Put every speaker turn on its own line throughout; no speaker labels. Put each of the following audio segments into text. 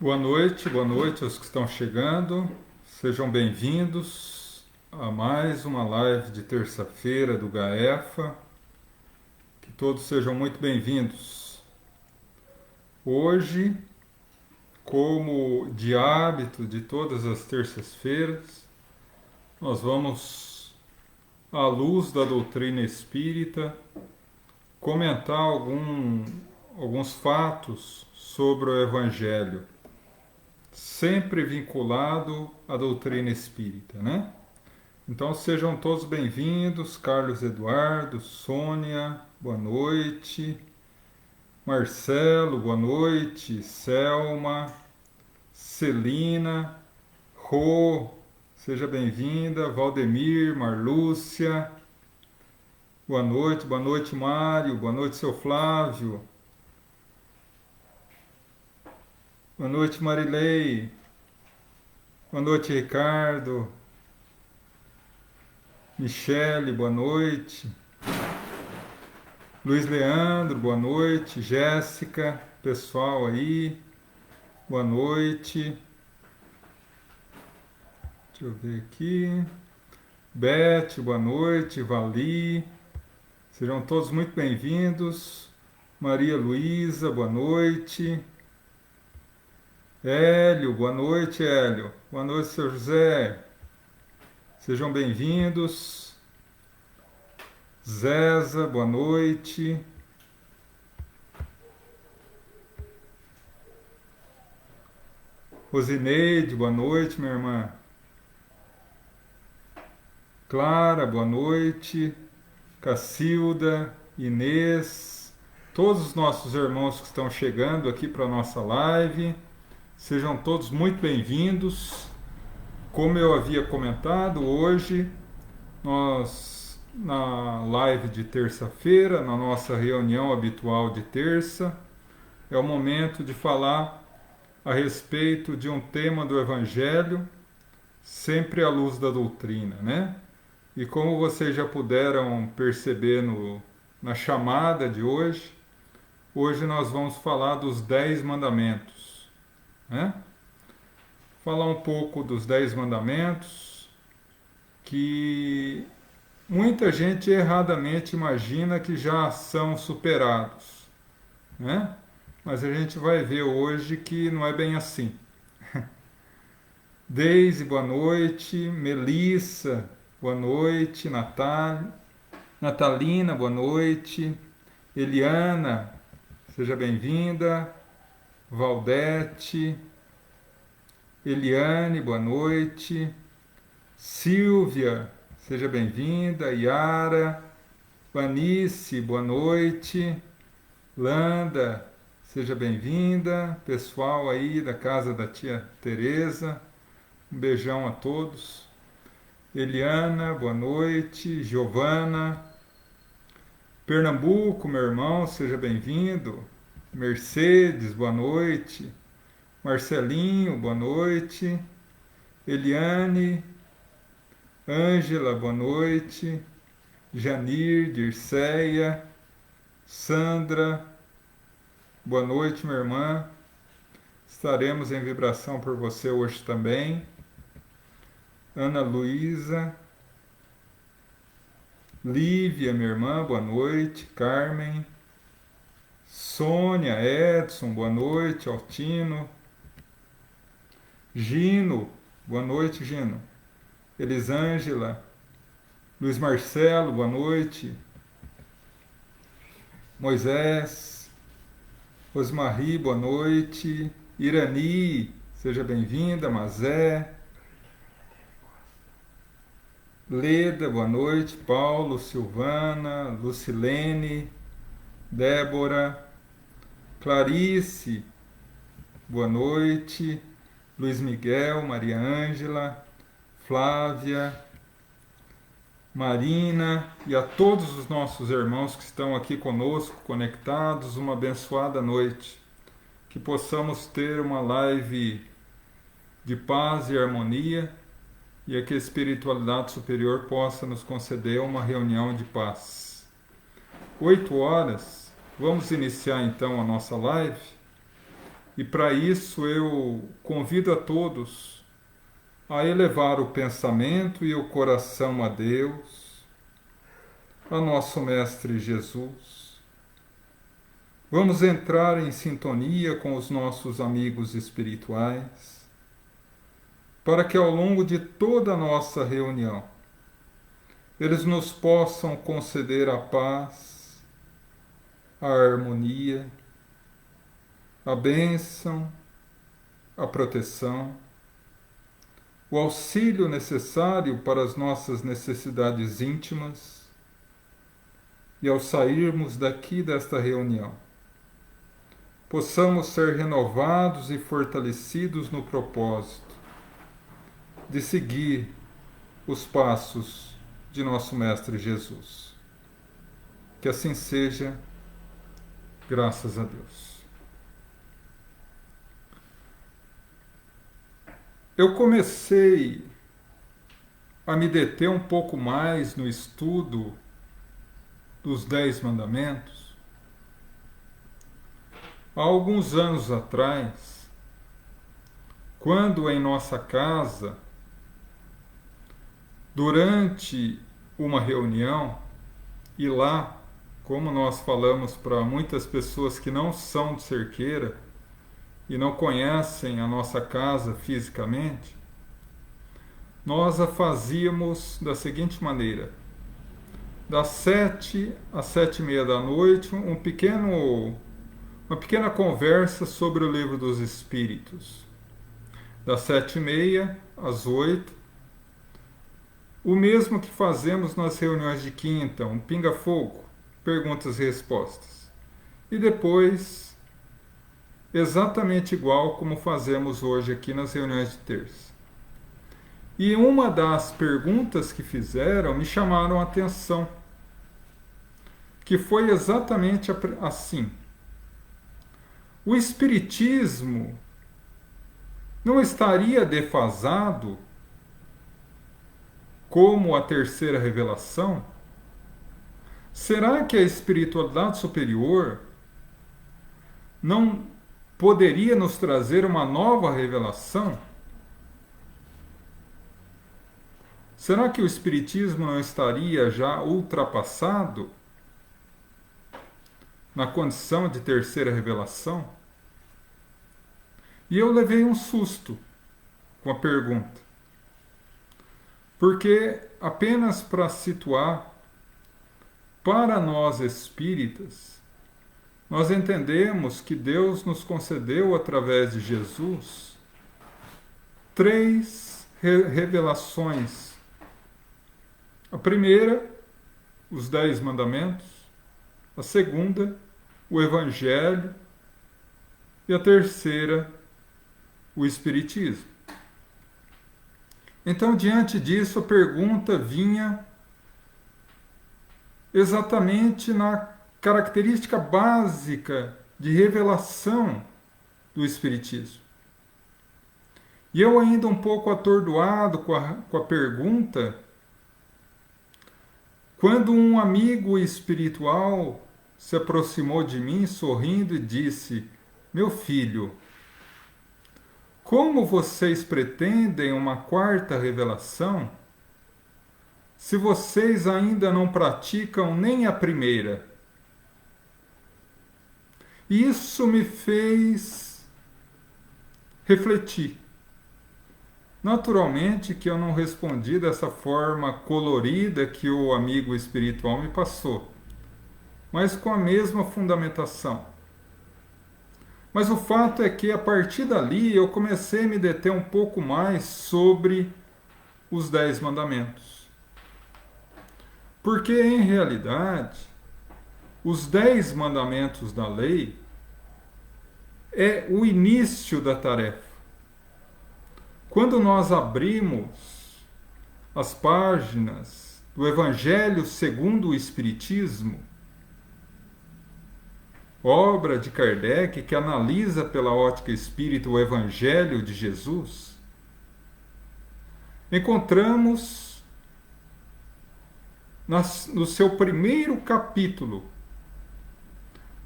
Boa noite aos que estão chegando. Sejam bem-vindos a mais uma live de terça-feira do GAEFA. Que todos sejam muito bem-vindos. Hoje, como de hábito de todas as terças-feiras, nós vamos, à luz da doutrina espírita, comentar alguns fatos sobre o Evangelho, sempre vinculado à doutrina espírita, né? Então sejam todos bem-vindos, Carlos Eduardo, Sônia, boa noite, Marcelo, boa noite, Selma, Celina, Rô, seja bem-vinda, Valdemir, Marlúcia, boa noite, Mário, boa noite, seu Flávio, boa noite, Marilei, boa noite, Ricardo, Michele, boa noite. Luiz Leandro, boa noite. Jéssica, pessoal aí, boa noite. Deixa eu ver aqui. Beth, boa noite. Vali, sejam todos muito bem-vindos. Maria Luísa, boa noite. Hélio, boa noite, Hélio. Boa noite, seu José. Sejam bem-vindos. Zeza, boa noite. Rosineide, boa noite, minha irmã. Clara, boa noite. Cacilda, Inês, todos os nossos irmãos que estão chegando aqui para a nossa live, sejam todos muito bem-vindos. Como eu havia comentado, hoje nós, na live de terça-feira, na nossa reunião habitual de terça, é o momento de falar a respeito de um tema do Evangelho, sempre à luz da doutrina, né? E como vocês já puderam perceber na chamada de hoje, hoje nós vamos falar dos 10 mandamentos, né? Falar um pouco dos 10 mandamentos, que muita gente erradamente imagina que já são superados, né? Mas a gente vai ver hoje que não é bem assim. Deise, boa noite. Melissa, boa noite. Natalina, boa noite. Eliana, seja bem-vinda. Valdete. Eliane, boa noite. Silvia, seja bem-vinda. Yara. Vanice, boa noite. Landa, seja bem-vinda. Pessoal aí da casa da tia Teresa, um beijão a todos. Eliana, boa noite. Giovana. Pernambuco, meu irmão, seja bem-vindo. Mercedes, boa noite. Marcelinho, boa noite. Eliane. Ângela, boa noite. Janir, Dirceia. Sandra, boa noite, minha irmã. Estaremos em vibração por você hoje também. Ana Luísa. Lívia, minha irmã, boa noite. Carmen. Sônia, Edson, boa noite. Altino. Gino, boa noite, Gino. Elisângela. Luiz Marcelo, boa noite. Moisés. Rosmarie, boa noite. Irani, seja bem-vinda. Mazé. Leda, boa noite. Paulo, Silvana, Lucilene, Débora, Clarice, boa noite. Luiz Miguel, Maria Ângela, Flávia, Marina e a todos os nossos irmãos que estão aqui conosco, conectados, uma abençoada noite. Que possamos ter uma live de paz e harmonia e que a espiritualidade superior possa nos conceder uma reunião de paz. 8 horas, vamos iniciar então a nossa live. E para isso eu convido a todos a elevar o pensamento e o coração a Deus, a nosso Mestre Jesus. Vamos entrar em sintonia com os nossos amigos espirituais, para que ao longo de toda a nossa reunião, eles nos possam conceder a paz, a harmonia, a bênção, a proteção, o auxílio necessário para as nossas necessidades íntimas e ao sairmos daqui desta reunião, possamos ser renovados e fortalecidos no propósito de seguir os passos de nosso Mestre Jesus. Que assim seja, graças a Deus. Eu comecei a me deter um pouco mais no estudo dos 10 Mandamentos há alguns anos atrás, quando em nossa casa, durante uma reunião, e lá, como nós falamos para muitas pessoas que não são de Cerqueira e não conhecem a nossa casa fisicamente, nós a fazíamos da seguinte maneira: das 7 às 7:30 da noite, uma pequena conversa sobre o Livro dos Espíritos. Das 7:30 às 8, o mesmo que fazemos nas reuniões de quinta, um pinga-fogo, perguntas e respostas. E depois, exatamente igual como fazemos hoje aqui nas reuniões de terça. E uma das perguntas que fizeram me chamaram a atenção, que foi exatamente assim: o Espiritismo não estaria defasado como a terceira revelação? Será que a espiritualidade superior não poderia nos trazer uma nova revelação? Será que o Espiritismo não estaria já ultrapassado na condição de terceira revelação? E eu levei um susto com a pergunta, porque apenas para situar, para nós espíritas, nós entendemos que Deus nos concedeu, através de Jesus, 3 revelações. A primeira, os 10 Mandamentos. A segunda, o Evangelho. E a terceira, o Espiritismo. Então, diante disso, a pergunta vinha exatamente na característica básica de revelação do Espiritismo. E eu, ainda um pouco atordoado com a pergunta, quando um amigo espiritual se aproximou de mim, sorrindo, e disse: "Meu filho, como vocês pretendem uma 4ª revelação se vocês ainda não praticam nem a primeira?" Isso me fez refletir. Naturalmente que eu não respondi dessa forma colorida que o amigo espiritual me passou, mas com a mesma fundamentação. Mas o fato é que, a partir dali, eu comecei a me deter um pouco mais sobre os 10 Mandamentos. Porque, em realidade, os 10 Mandamentos da lei é o início da tarefa. Quando nós abrimos as páginas do Evangelho segundo o Espiritismo, obra de Kardec, que analisa pela ótica espírita o Evangelho de Jesus, encontramos no seu primeiro capítulo: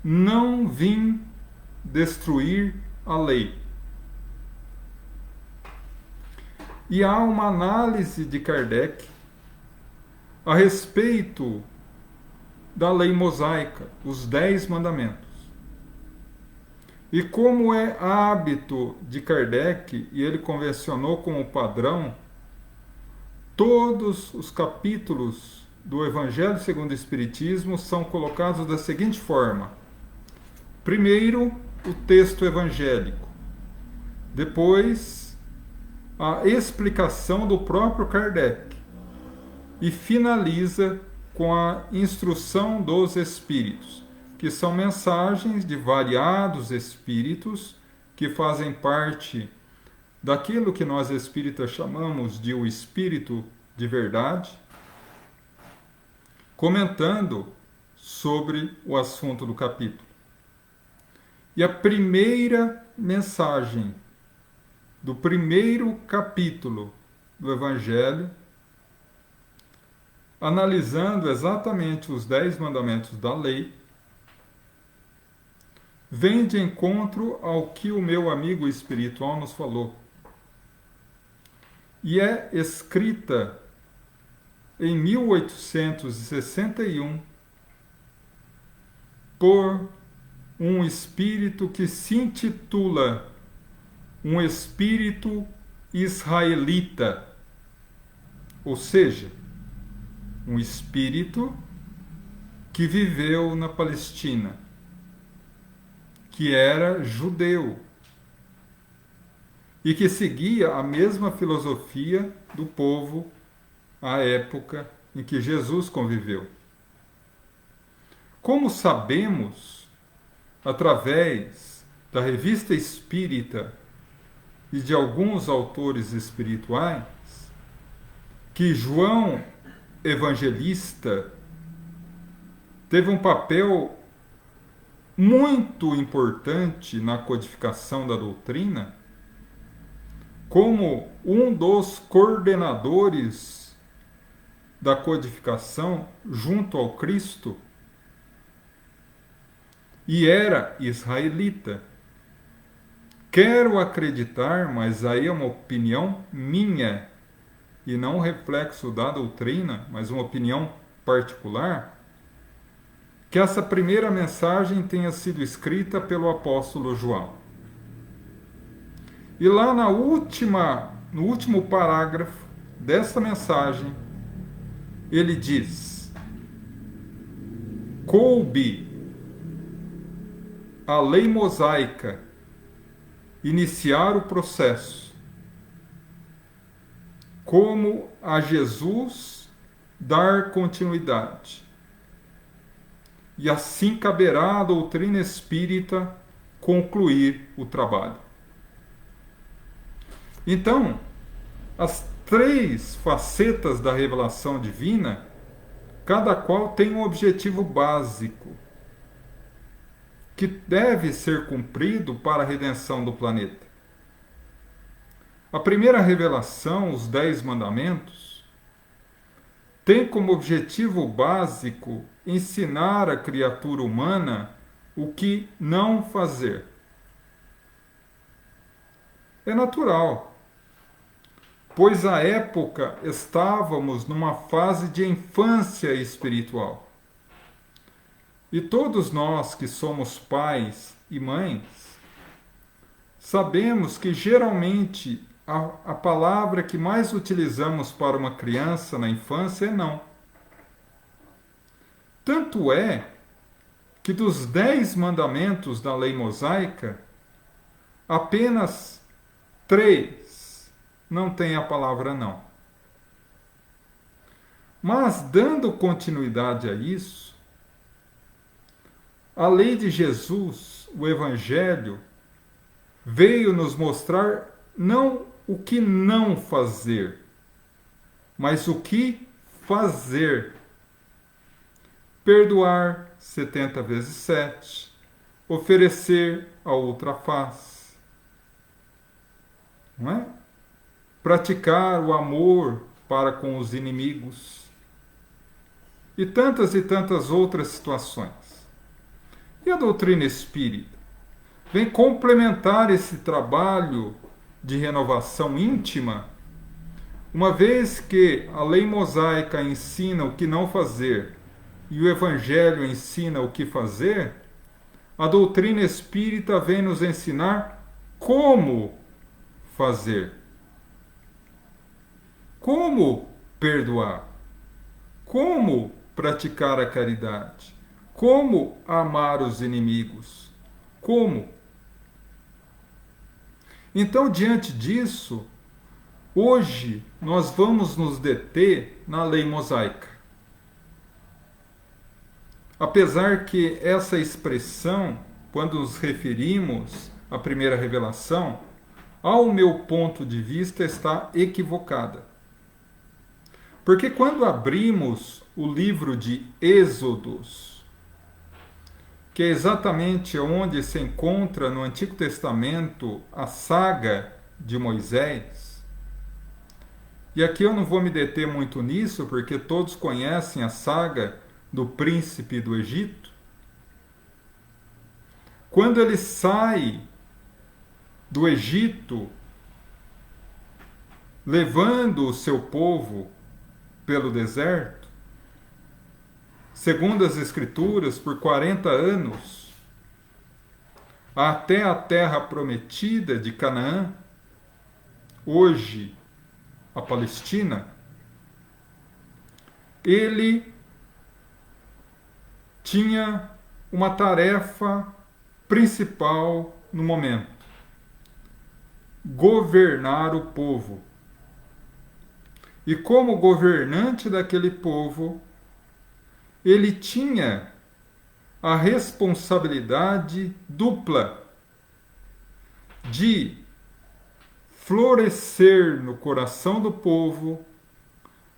"Não vim destruir a lei. E há uma análise de Kardec a respeito da lei mosaica, os 10 mandamentos. E como é hábito de Kardec, e ele convencionou como padrão, todos os capítulos do Evangelho segundo o Espiritismo são colocados da seguinte forma: primeiro, o texto evangélico, depois, a explicação do próprio Kardec, e finaliza com a instrução dos espíritos, que são mensagens de variados espíritos que fazem parte daquilo que nós espíritas chamamos de o espírito de verdade, comentando sobre o assunto do capítulo. E a primeira mensagem do primeiro capítulo do Evangelho, analisando exatamente os 10 mandamentos da lei, vem de encontro ao que o meu amigo espiritual nos falou. E é escrita em 1861 por um espírito que se intitula um espírito israelita, ou seja, um espírito que viveu na Palestina, que era judeu e que seguia a mesma filosofia do povo à época em que Jesus conviveu. Como sabemos, através da Revista Espírita e de alguns autores espirituais, que João Evangelista teve um papel muito importante na codificação da doutrina, como um dos coordenadores da codificação junto ao Cristo, e era israelita. Quero acreditar, mas aí é uma opinião minha, e não um reflexo da doutrina, mas uma opinião particular, que essa primeira mensagem tenha sido escrita pelo apóstolo João. E lá no último parágrafo dessa mensagem, ele diz: coube a lei mosaica iniciar o processo, como a Jesus dar continuidade. E assim caberá à doutrina espírita concluir o trabalho. Então, as 3 facetas da revelação divina, cada qual tem um objetivo básico, que deve ser cumprido para a redenção do planeta. A primeira revelação, os 10 mandamentos, tem como objetivo básico ensinar a criatura humana o que não fazer. É natural, pois à época estávamos numa fase de infância espiritual. E todos nós que somos pais e mães, sabemos que geralmente a palavra que mais utilizamos para uma criança na infância é não. Tanto é que dos 10 mandamentos da lei mosaica, apenas 3 não têm a palavra não. Mas, dando continuidade a isso, a lei de Jesus, o Evangelho, veio nos mostrar não o que não fazer, mas o que fazer. Perdoar 70 vezes 7, oferecer a outra face, não é? Praticar o amor para com os inimigos e tantas outras situações. E a doutrina espírita? vem complementar esse trabalho de renovação íntima, uma vez que a lei mosaica ensina o que não fazer e o Evangelho ensina o que fazer, a doutrina espírita vem nos ensinar como fazer, como perdoar, como praticar a caridade, como amar os inimigos, como. Então, diante disso, hoje nós vamos nos deter na lei mosaica. Apesar que essa expressão, quando nos referimos à primeira revelação, ao meu ponto de vista, está equivocada. Porque quando abrimos o livro de Êxodos, que é exatamente onde se encontra no Antigo Testamento a saga de Moisés, e aqui eu não vou me deter muito nisso, porque todos conhecem a saga do príncipe do Egito. Quando ele sai do Egito, levando o seu povo pelo deserto, segundo as Escrituras, por 40 anos, até a terra prometida de Canaã, hoje a Palestina, ele tinha uma tarefa principal no momento: governar o povo. E como governante daquele povo, ele tinha a responsabilidade dupla de florescer no coração do povo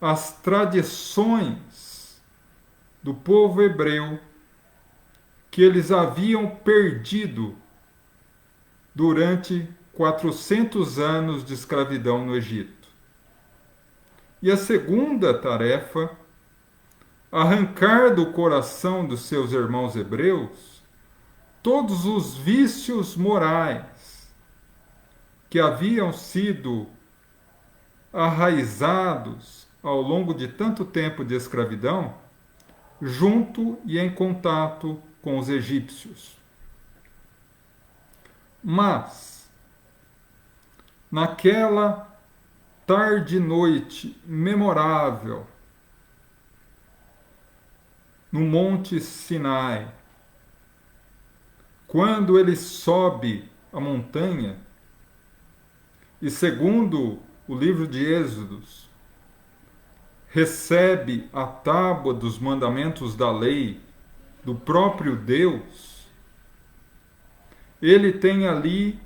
as tradições do povo hebreu que eles haviam perdido durante 400 anos de escravidão no Egito. E a segunda tarefa, arrancar do coração dos seus irmãos hebreus todos os vícios morais que haviam sido arraizados ao longo de tanto tempo de escravidão, junto e em contato com os egípcios. Mas, naquela tarde e noite memorável, no Monte Sinai, quando ele sobe a montanha, e segundo o livro de Êxodos, recebe a tábua dos mandamentos da lei do próprio Deus, ele tem ali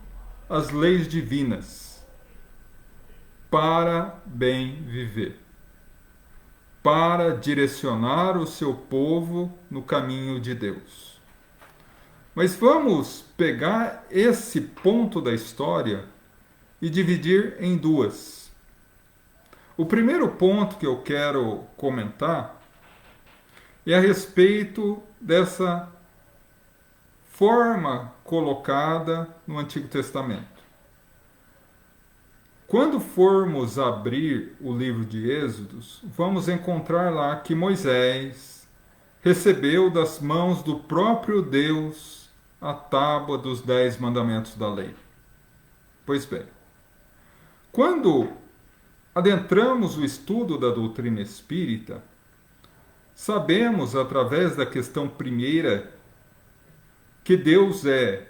as leis divinas para bem viver, para direcionar o seu povo no caminho de Deus. Mas vamos pegar esse ponto da história e dividir em duas. O primeiro ponto que eu quero comentar é a respeito dessa forma colocada no Antigo Testamento. Quando formos abrir o livro de Êxodos, vamos encontrar lá que Moisés recebeu das mãos do próprio Deus a tábua dos 10 mandamentos da lei. Pois bem, quando adentramos o estudo da doutrina espírita, sabemos, através da questão primeira, que Deus é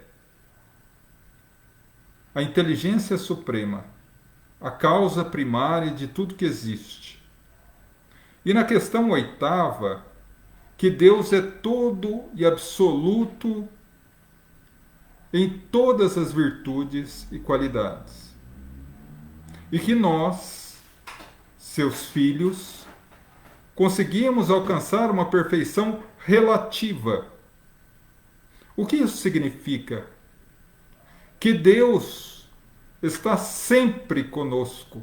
a inteligência suprema, a causa primária de tudo que existe. E na questão oitava, que Deus é todo e absoluto em todas as virtudes e qualidades. E que nós, seus filhos, conseguimos alcançar uma perfeição relativa. O que isso significa? Que Deus está sempre conosco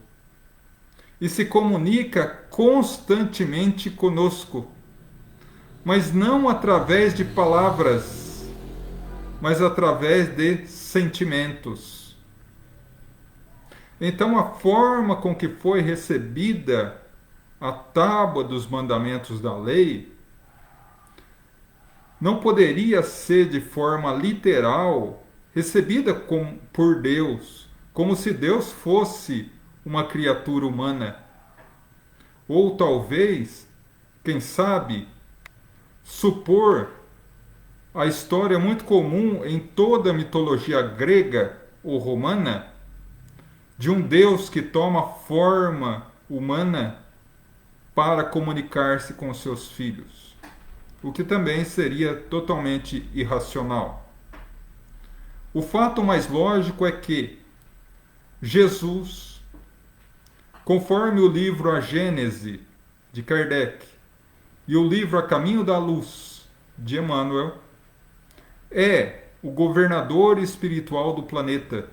e se comunica constantemente conosco, mas não através de palavras, mas através de sentimentos. Então, a forma com que foi recebida a tábua dos mandamentos da lei não poderia ser de forma literal recebida por Deus, como se Deus fosse uma criatura humana. Ou talvez, quem sabe, supor a história muito comum em toda a mitologia grega ou romana de um Deus que toma forma humana para comunicar-se com seus filhos, o que também seria totalmente irracional. O fato mais lógico é que Jesus, conforme o livro A Gênese, de Kardec, e o livro A Caminho da Luz, de Emmanuel, é o governador espiritual do planeta,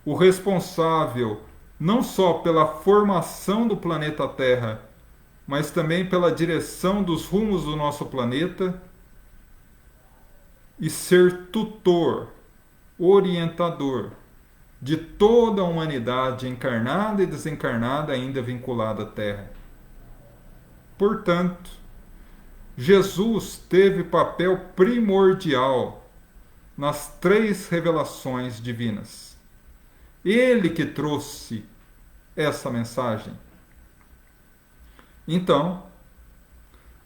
o responsável não só pela formação do planeta Terra, mas também pela direção dos rumos do nosso planeta e ser tutor, orientador de toda a humanidade encarnada e desencarnada ainda vinculada à Terra. Portanto, Jesus teve papel primordial nas 3 revelações divinas. Ele que trouxe essa mensagem. Então,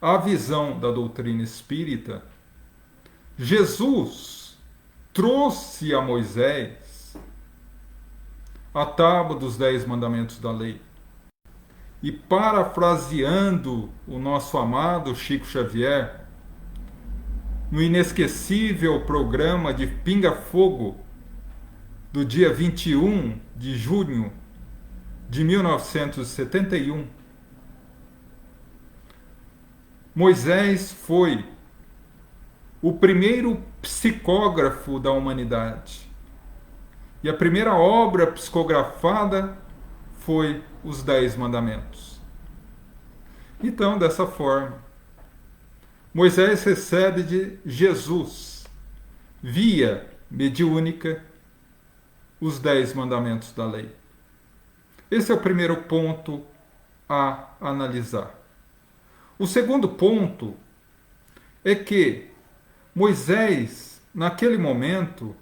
a visão da doutrina espírita, Jesus trouxe a Moisés a tábua dos 10 mandamentos da lei. E parafraseando o nosso amado Chico Xavier, no inesquecível programa de Pinga Fogo, do dia 21 de junho de 1971, Moisés foi o primeiro psicógrafo da humanidade. E a primeira obra psicografada foi os 10 mandamentos. Então, dessa forma, Moisés recebe de Jesus, via mediúnica, os 10 mandamentos da lei. Esse é o primeiro ponto a analisar. O segundo ponto é que Moisés, naquele momento,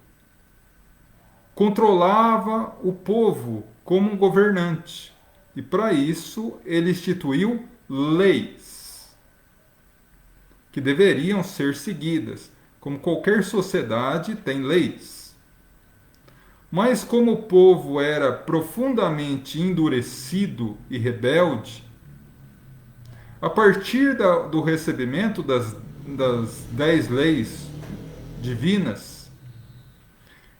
controlava o povo como um governante. E para isso ele instituiu leis que deveriam ser seguidas. Como qualquer sociedade tem leis. Mas como o povo era profundamente endurecido e rebelde, a partir do recebimento das 10 leis divinas,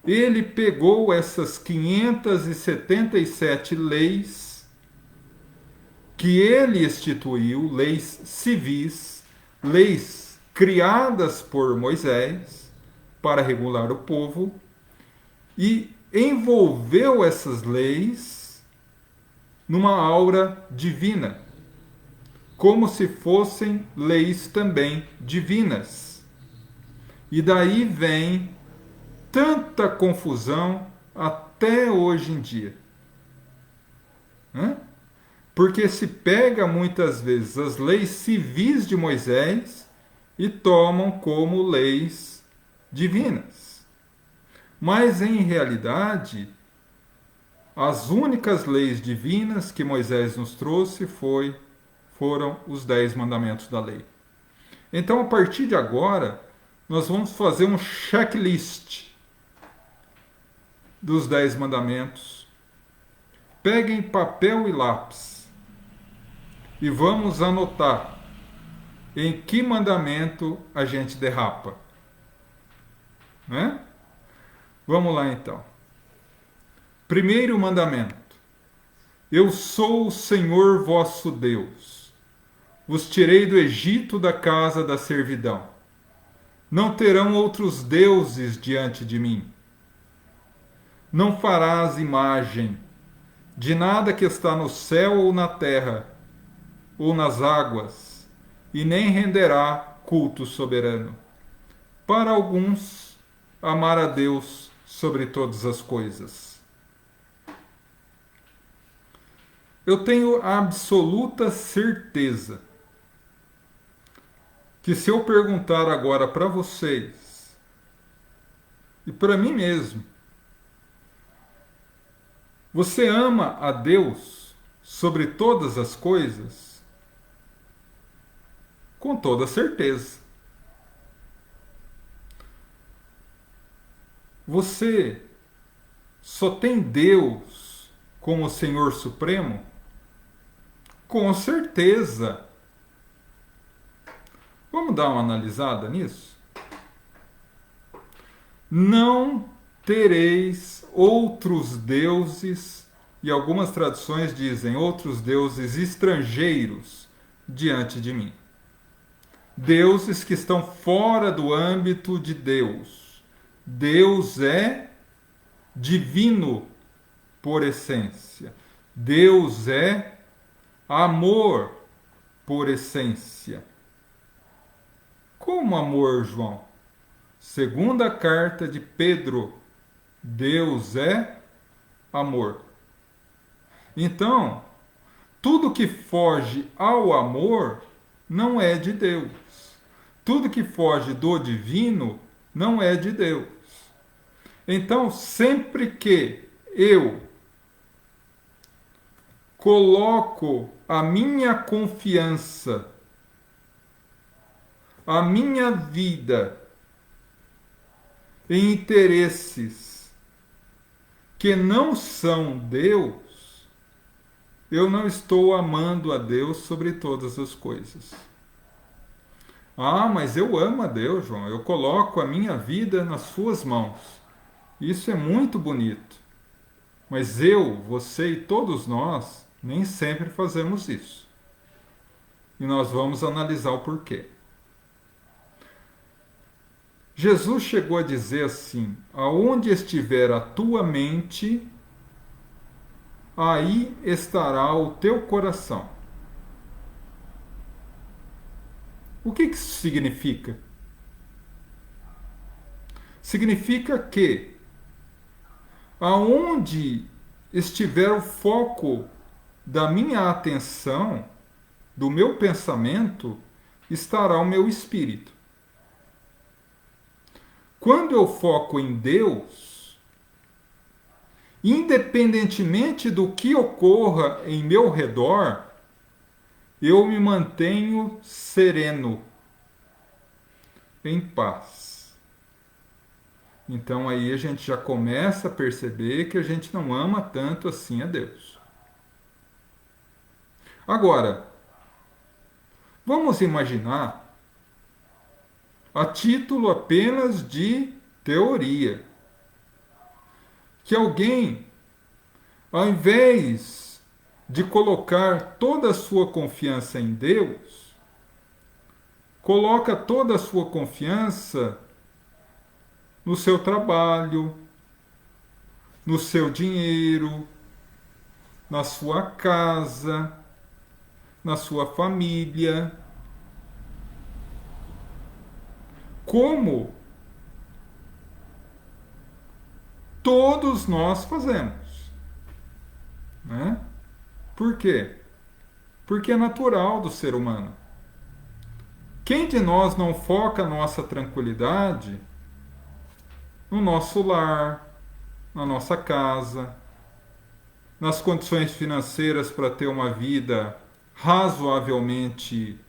ele pegou essas 577 leis que ele instituiu, leis civis, leis criadas por Moisés para regular o povo, e envolveu essas leis numa aura divina, como se fossem leis também divinas. E daí vem tanta confusão até hoje em dia. Porque se pega muitas vezes as leis civis de Moisés e tomam como leis divinas. Mas em realidade, as únicas leis divinas que Moisés nos trouxe foram os 10 mandamentos da lei. Então, a partir de agora, nós vamos fazer um checklist dos 10 mandamentos. Peguem papel e lápis e vamos anotar em que mandamento a gente derrapa. Né? Vamos lá então. Primeiro mandamento. Eu sou o Senhor vosso Deus. Vos tirei do Egito, da casa da servidão. Não terão outros deuses diante de mim. Não farás imagem de nada que está no céu ou na terra, ou nas águas, e nem renderá culto soberano. Para alguns, amar a Deus sobre todas as coisas. Eu tenho a absoluta certeza que se eu perguntar agora para vocês e para mim mesmo, você ama a Deus sobre todas as coisas? Com toda certeza. Você só tem Deus como Senhor Supremo? Com certeza. Vamos dar uma analisada nisso? Não tereis outros deuses, e algumas traduções dizem outros deuses estrangeiros diante de mim. Deuses que estão fora do âmbito de Deus. Deus é divino por essência. Deus é amor por essência. Como amor, João? Segunda carta de Pedro, Deus é amor. Então, tudo que foge ao amor não é de Deus. Tudo que foge do divino não é de Deus. Então, sempre que eu coloco a minha confiança, a minha vida em interesses que não são Deus, eu não estou amando a Deus sobre todas as coisas. Ah, mas eu amo a Deus, João. Eu coloco a minha vida nas suas mãos. Isso é muito bonito. Mas eu, você e todos nós nem sempre fazemos isso. E nós vamos analisar o porquê. Jesus chegou a dizer assim: aonde estiver a tua mente, aí estará o teu coração. O que isso significa? Significa que aonde estiver o foco da minha atenção, do meu pensamento, estará o meu espírito. Quando eu foco em Deus, independentemente do que ocorra em meu redor, eu me mantenho sereno, em paz. Então aí a gente já começa a perceber que a gente não ama tanto assim a Deus. Agora, vamos imaginar, a título apenas de teoria, que alguém, ao invés de colocar toda a sua confiança em Deus, coloca toda a sua confiança no seu trabalho, no seu dinheiro, na sua casa, na sua família. Como todos nós fazemos, né? Por quê? Porque é natural do ser humano. Quem de nós não foca a nossa tranquilidade no nosso lar, na nossa casa, nas condições financeiras para ter uma vida razoavelmente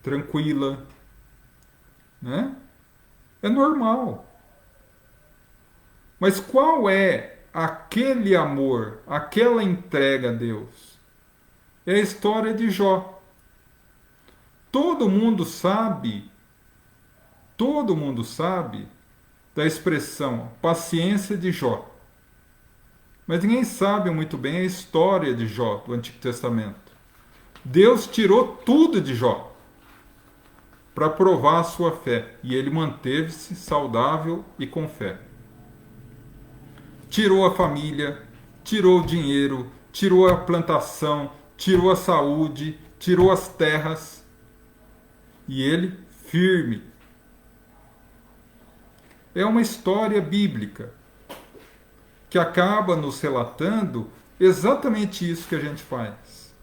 tranquila, né? É normal. Mas qual é aquele amor, aquela entrega a Deus? É a história de Jó. Todo mundo sabe da expressão paciência de Jó. Mas ninguém sabe muito bem a história de Jó do Antigo Testamento. Deus tirou tudo de Jó para provar a sua fé, e ele manteve-se saudável e com fé. Tirou a família, tirou o dinheiro, tirou a plantação, tirou a saúde, tirou as terras, e ele firme. é uma história bíblica que acaba nos relatando exatamente isso que a gente faz.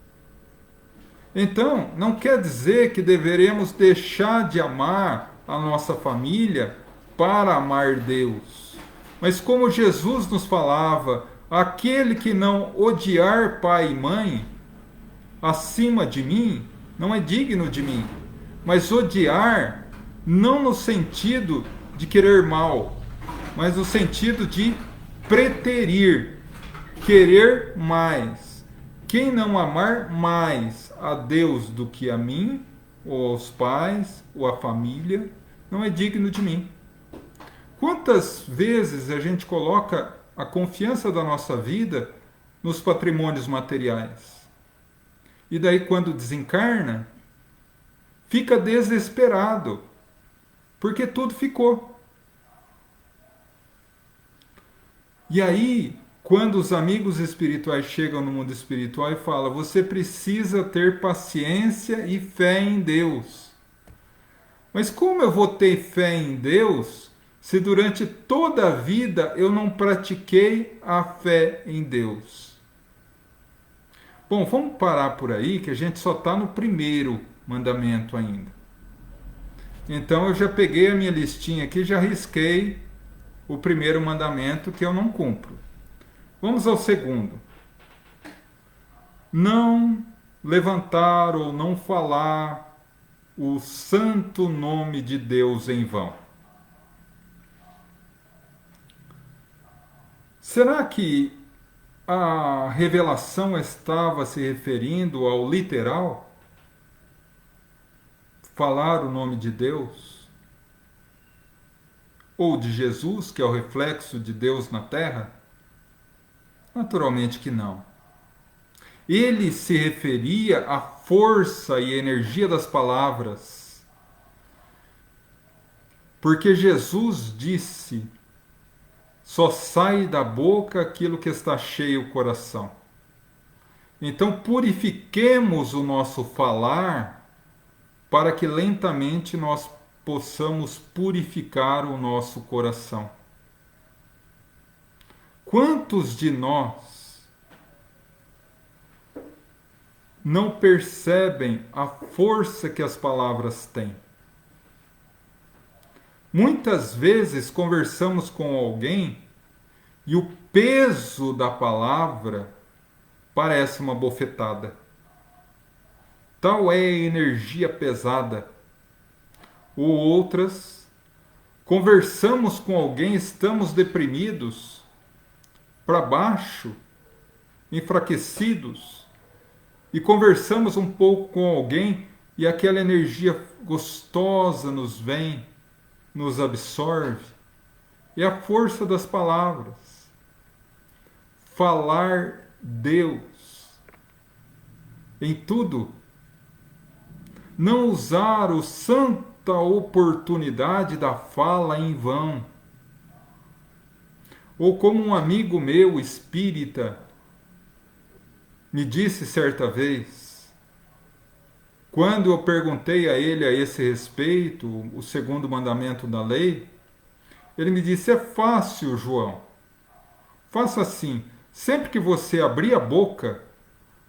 Então, não quer dizer que deveremos deixar de amar a nossa família para amar Deus. Mas como Jesus nos falava, aquele que não odiar pai e mãe acima de mim, não é digno de mim. Mas odiar não no sentido de querer mal, mas no sentido de preterir, querer mais. Quem não amar mais a Deus do que a mim, ou aos pais, ou à família, não é digno de mim. Quantas vezes a gente coloca a confiança da nossa vida nos patrimônios materiais? E daí, quando desencarna, fica desesperado, porque tudo ficou. E aí, quando os amigos espirituais chegam no mundo espiritual e falam, você precisa ter paciência e fé em Deus. Mas como eu vou ter fé em Deus se durante toda a vida eu não pratiquei a fé em Deus? Bom, vamos parar por aí, que a gente só está no primeiro mandamento ainda. Então eu já peguei a minha listinha aqui, já risquei o primeiro mandamento que eu não cumpro. Vamos ao segundo. Não levantar ou não falar o santo nome de Deus em vão. Será que a revelação estava se referindo ao literal? Falar o nome de Deus? Ou de Jesus, que é o reflexo de Deus na Terra? Naturalmente que não. Ele se referia à força e energia das palavras. Porque Jesus disse, só sai da boca aquilo que está cheio o coração. Então purifiquemos o nosso falar para que lentamente nós possamos purificar o nosso coração. Quantos de nós não percebem a força que as palavras têm? Muitas vezes conversamos com alguém e o peso da palavra parece uma bofetada. Tal é a energia pesada. Ou outras, conversamos com alguém, estamos deprimidos, para baixo, enfraquecidos, e conversamos um pouco com alguém e aquela energia gostosa nos vem, nos absorve. É a força das palavras. Falar Deus em tudo. Não usar o santa oportunidade da fala em vão. Ou como um amigo meu espírita me disse certa vez, quando eu perguntei a ele a esse respeito, o segundo mandamento da lei, ele me disse, é fácil, João. Faça assim, sempre que você abrir a boca,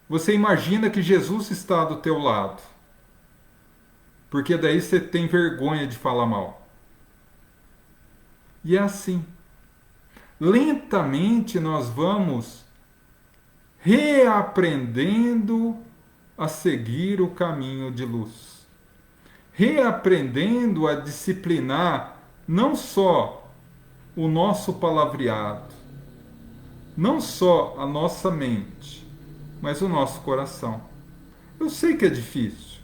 você imagina que Jesus está do teu lado. Porque daí você tem vergonha de falar mal. E é assim. Lentamente nós vamos reaprendendo a seguir o caminho de luz. Reaprendendo a disciplinar não só o nosso palavreado, não só a nossa mente, mas o nosso coração. Eu sei que é difícil.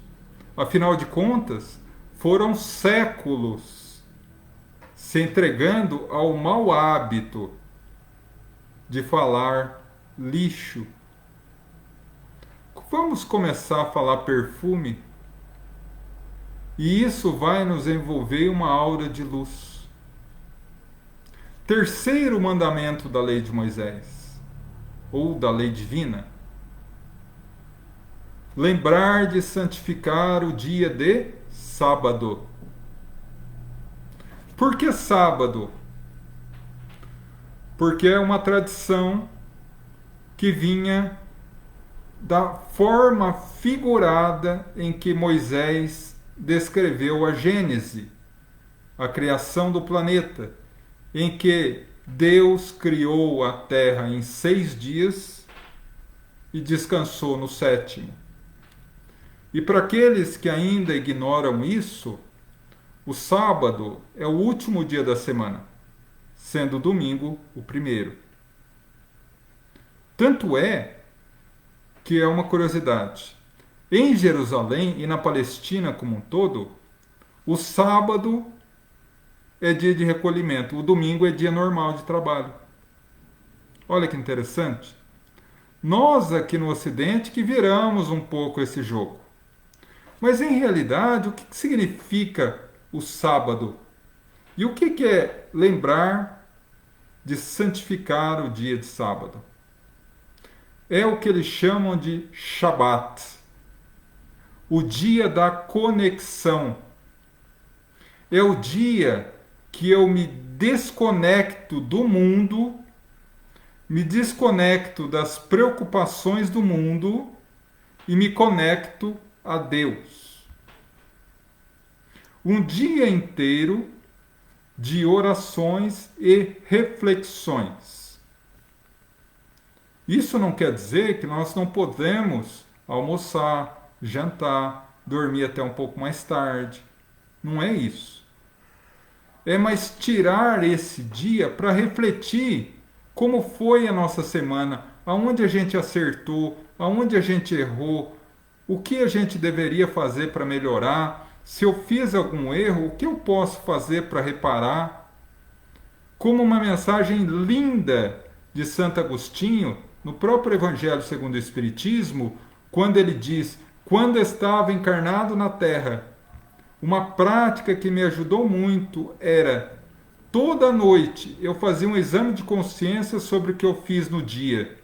Afinal de contas, foram séculos se entregando ao mau hábito de falar lixo. Vamos começar a falar perfume e isso vai nos envolver uma aura de luz. Terceiro mandamento da lei de Moisés, ou da lei divina. Lembrar de santificar o dia de sábado. Por que sábado? Porque é uma tradição que vinha da forma figurada em que Moisés descreveu a Gênese, a criação do planeta, em que Deus criou a terra em 6 dias e descansou no 7º. E para aqueles que ainda ignoram isso, o sábado é o último dia da semana, sendo o domingo o primeiro. Tanto é que é uma curiosidade. Em Jerusalém e na Palestina como um todo, o sábado é dia de recolhimento, o domingo é dia normal de trabalho. Olha que interessante. Nós aqui no Ocidente que viramos um pouco esse jogo. Mas em realidade, o que significa o sábado? E o que é lembrar de santificar o dia de sábado? É o que eles chamam de Shabat, o dia da conexão. É o dia que eu me desconecto do mundo, me desconecto das preocupações do mundo e me conecto a Deus. Um dia inteiro de orações e reflexões. Isso não quer dizer que nós não podemos almoçar, jantar, dormir até um pouco mais tarde. Não é isso. É mais tirar esse dia para refletir como foi a nossa semana, aonde a gente acertou, aonde a gente errou, o que a gente deveria fazer para melhorar, se eu fiz algum erro, o que eu posso fazer para reparar. Como uma mensagem linda de Santo Agostinho, no próprio Evangelho segundo o Espiritismo, quando ele diz: quando estava encarnado na Terra, uma prática que me ajudou muito era, toda noite eu fazia um exame de consciência sobre o que eu fiz no dia.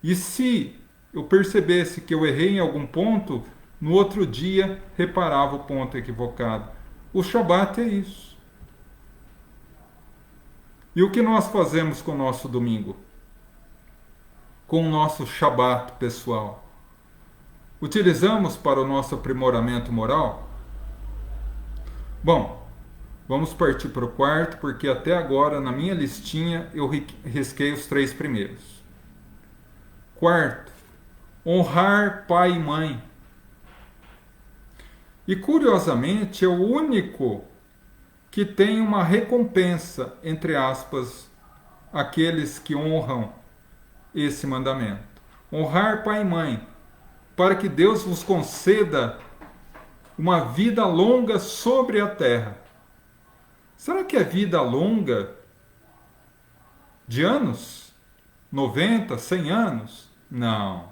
E se eu percebesse que eu errei em algum ponto, no outro dia reparava o ponto equivocado. O Shabat é isso. E o que nós fazemos com o nosso domingo? Com o nosso Shabat pessoal? Utilizamos para o nosso aprimoramento moral? Bom, vamos partir para o quarto, porque até agora na minha listinha eu risquei os 3 primeiros. Quarto, honrar pai e mãe. E curiosamente é o único que tem uma recompensa, entre aspas, aqueles que honram esse mandamento. Honrar pai e mãe, para que Deus vos conceda uma vida longa sobre a terra. Será que é vida longa de anos? 90, 100 anos? Não.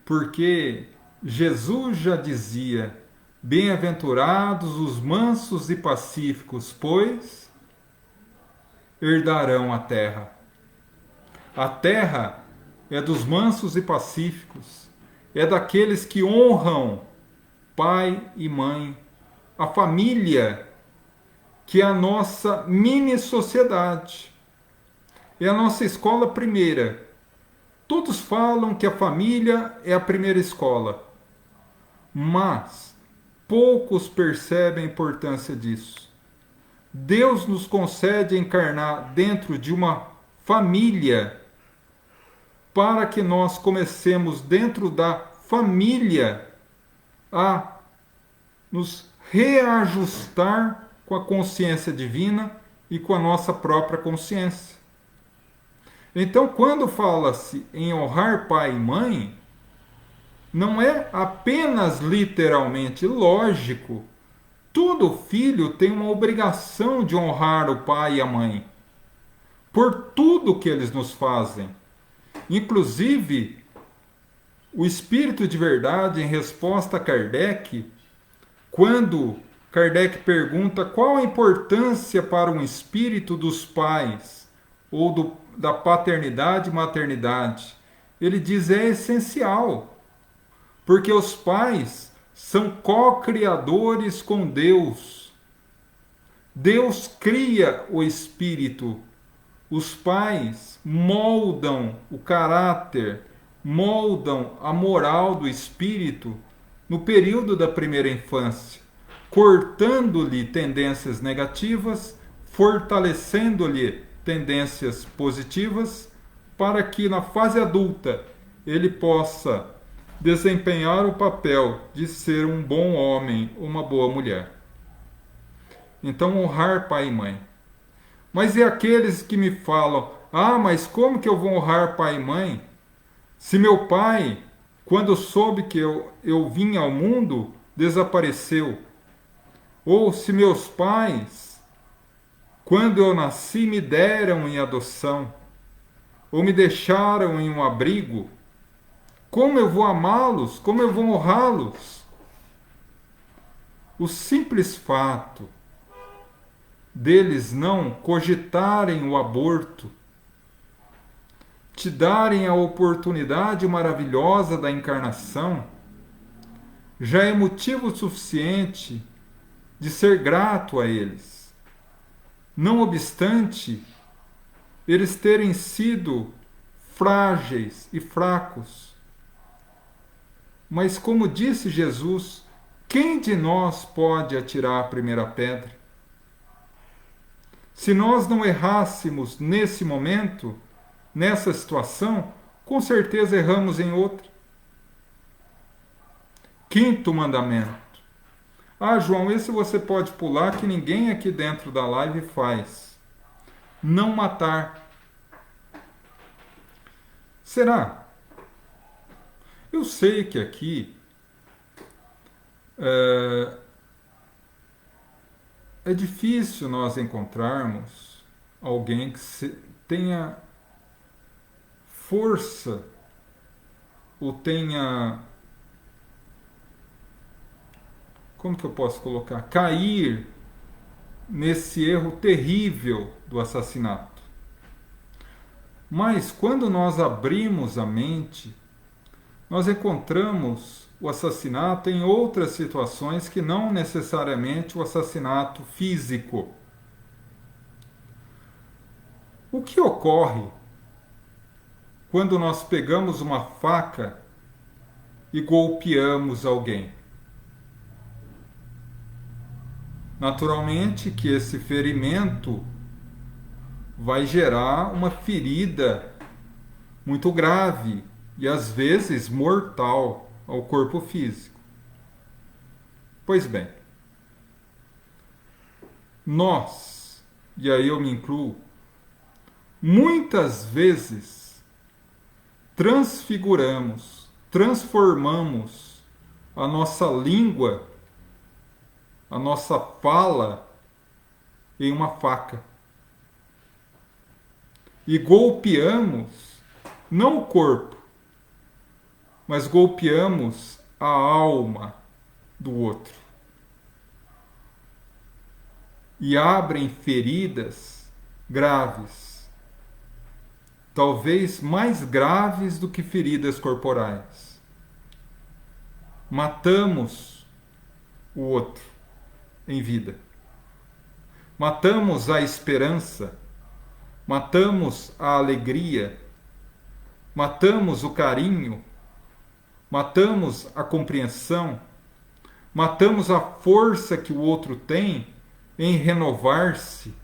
Porque Jesus já dizia: bem-aventurados os mansos e pacíficos, pois herdarão a terra. A terra é dos mansos e pacíficos, é daqueles que honram pai e mãe, a família, que é a nossa mini-sociedade, é a nossa escola primeira. Todos falam que a família é a primeira escola, mas poucos percebem a importância disso. Deus nos concede encarnar dentro de uma família para que nós comecemos dentro da família a nos reajustar com a consciência divina e com a nossa própria consciência. Então, quando fala-se em honrar pai e mãe, não é apenas literalmente lógico. Todo filho tem uma obrigação de honrar o pai e a mãe por tudo que eles nos fazem. Inclusive, o Espírito de Verdade, em resposta a Kardec, quando Kardec pergunta qual a importância para um espírito dos pais ou da paternidade e maternidade, ele diz: é essencial, porque os pais são co-criadores com Deus. Deus cria o espírito. Os pais moldam o caráter, moldam a moral do espírito no período da primeira infância, cortando-lhe tendências negativas, fortalecendo-lhe tendências positivas, para que na fase adulta ele possa desempenhar o papel de ser um bom homem, uma boa mulher. Então, honrar pai e mãe. Mas e aqueles que me falam: ah, mas como que eu vou honrar pai e mãe? Se meu pai, quando soube que eu vim ao mundo, desapareceu. Ou se meus pais, quando eu nasci, me deram em adoção, ou me deixaram em um abrigo, como eu vou amá-los? Como eu vou honrá-los? O simples fato deles não cogitarem o aborto, te darem a oportunidade maravilhosa da encarnação, já é motivo suficiente de ser grato a eles. Não obstante eles terem sido frágeis e fracos. Mas como disse Jesus, quem de nós pode atirar a primeira pedra? Se nós não errássemos nesse momento, nessa situação, com certeza erramos em outra. Quinto mandamento. Ah, João, esse você pode pular que ninguém aqui dentro da live faz. Não matar. Será? Eu sei que aqui é difícil nós encontrarmos alguém que tenha força ou tenha, como que eu posso colocar, cair nesse erro terrível do assassinato. Mas quando nós abrimos a mente, nós encontramos o assassinato em outras situações que não necessariamente o assassinato físico. O que ocorre quando nós pegamos uma faca e golpeamos alguém? Naturalmente que esse ferimento vai gerar uma ferida muito grave e às vezes mortal ao corpo físico. Pois bem, nós, e aí eu me incluo, muitas vezes transfiguramos, transformamos a nossa língua, a nossa fala em uma faca. E golpeamos não o corpo, mas golpeamos a alma do outro. E abrem feridas graves, talvez mais graves do que feridas corporais. Matamos o outro em vida. Matamos a esperança, matamos a alegria, matamos o carinho, matamos a compreensão, matamos a força que o outro tem em renovar-se.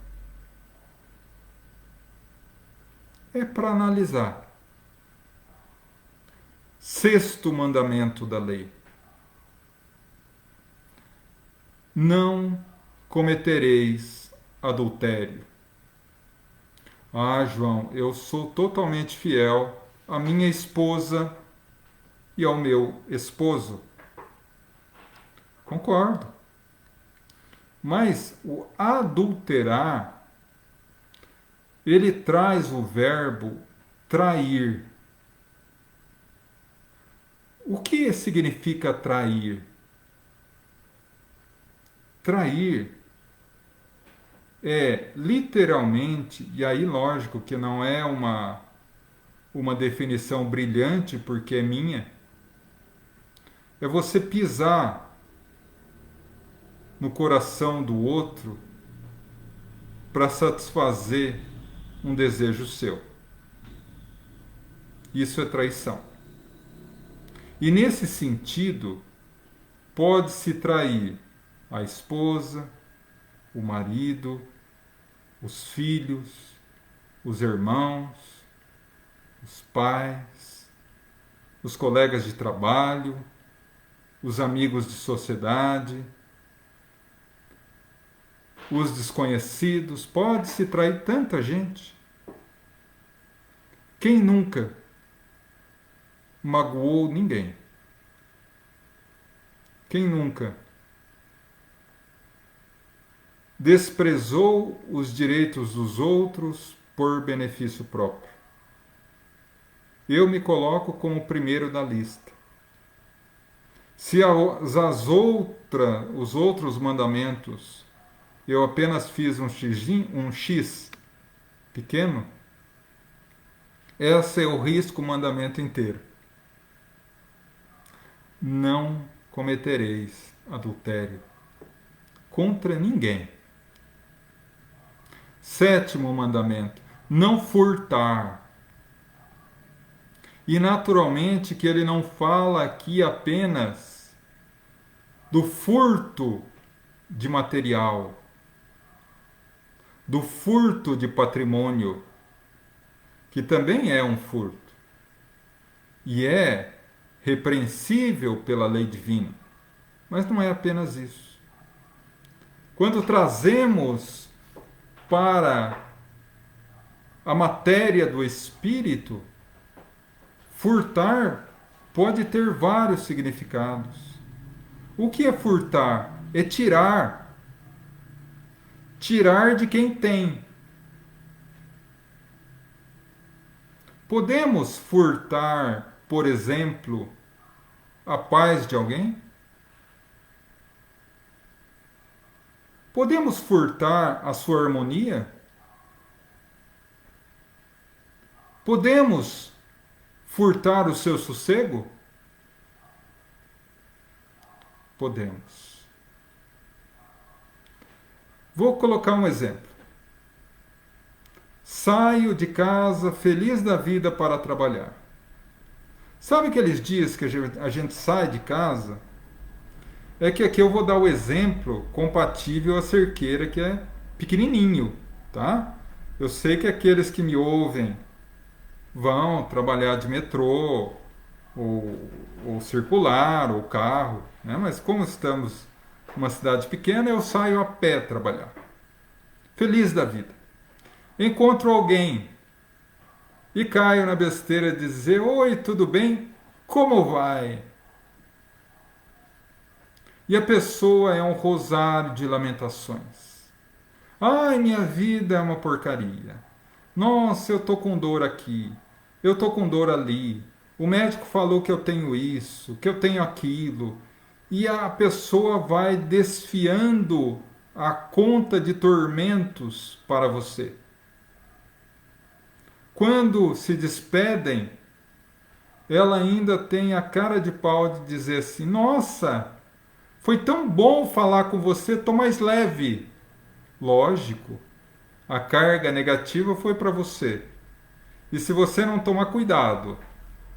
É para analisar. Sexto mandamento da lei: não cometereis adultério. Ah, João, eu sou totalmente fiel à minha esposa e ao meu esposo. Concordo. Mas o adulterar, ele traz o verbo trair. O que significa trair? Trair é literalmente, e aí lógico que não é uma definição brilhante porque é minha, é você pisar no coração do outro para satisfazer um desejo seu. Isso é traição. E nesse sentido, pode-se trair a esposa, o marido, os filhos, os irmãos, os pais, os colegas de trabalho, os amigos de sociedade, os desconhecidos. Pode-se trair tanta gente. Quem nunca magoou ninguém? Quem nunca desprezou os direitos dos outros por benefício próprio? Eu me coloco como o primeiro da lista. Se os outros mandamentos eu apenas fiz um X pequeno, esse é o risco mandamento inteiro. Não cometereis adultério contra ninguém. 7º mandamento, não furtar. E naturalmente que ele não fala aqui apenas do furto de material, do furto de patrimônio, que também é um furto e é repreensível pela lei divina. Mas não é apenas isso. Quando trazemos para a matéria do espírito, furtar pode ter vários significados. O que é furtar? É tirar. Tirar de quem tem. Podemos furtar, por exemplo, a paz de alguém? Podemos furtar a sua harmonia? Podemos furtar o seu sossego? Podemos. Vou colocar um exemplo. Saio de casa feliz da vida para trabalhar. Sabe aqueles dias que a gente sai de casa? É que aqui eu vou dar o exemplo compatível à cerqueira, que é pequenininho, tá? Eu sei que aqueles que me ouvem vão trabalhar de metrô, ou circular, ou carro, né? Mas como estamos numa cidade pequena, eu saio a pé trabalhar. Feliz da vida. Encontro alguém e caio na besteira de dizer: oi, tudo bem? Como vai? E a pessoa é um rosário de lamentações. Ai, minha vida é uma porcaria. Nossa, eu tô com dor aqui. Eu tô com dor ali. O médico falou que eu tenho isso, que eu tenho aquilo. E a pessoa vai desfiando a conta de tormentos para você. Quando se despedem, ela ainda tem a cara de pau de dizer assim: nossa, foi tão bom falar com você, tô mais leve. Lógico, a carga negativa foi para você. E se você não tomar cuidado,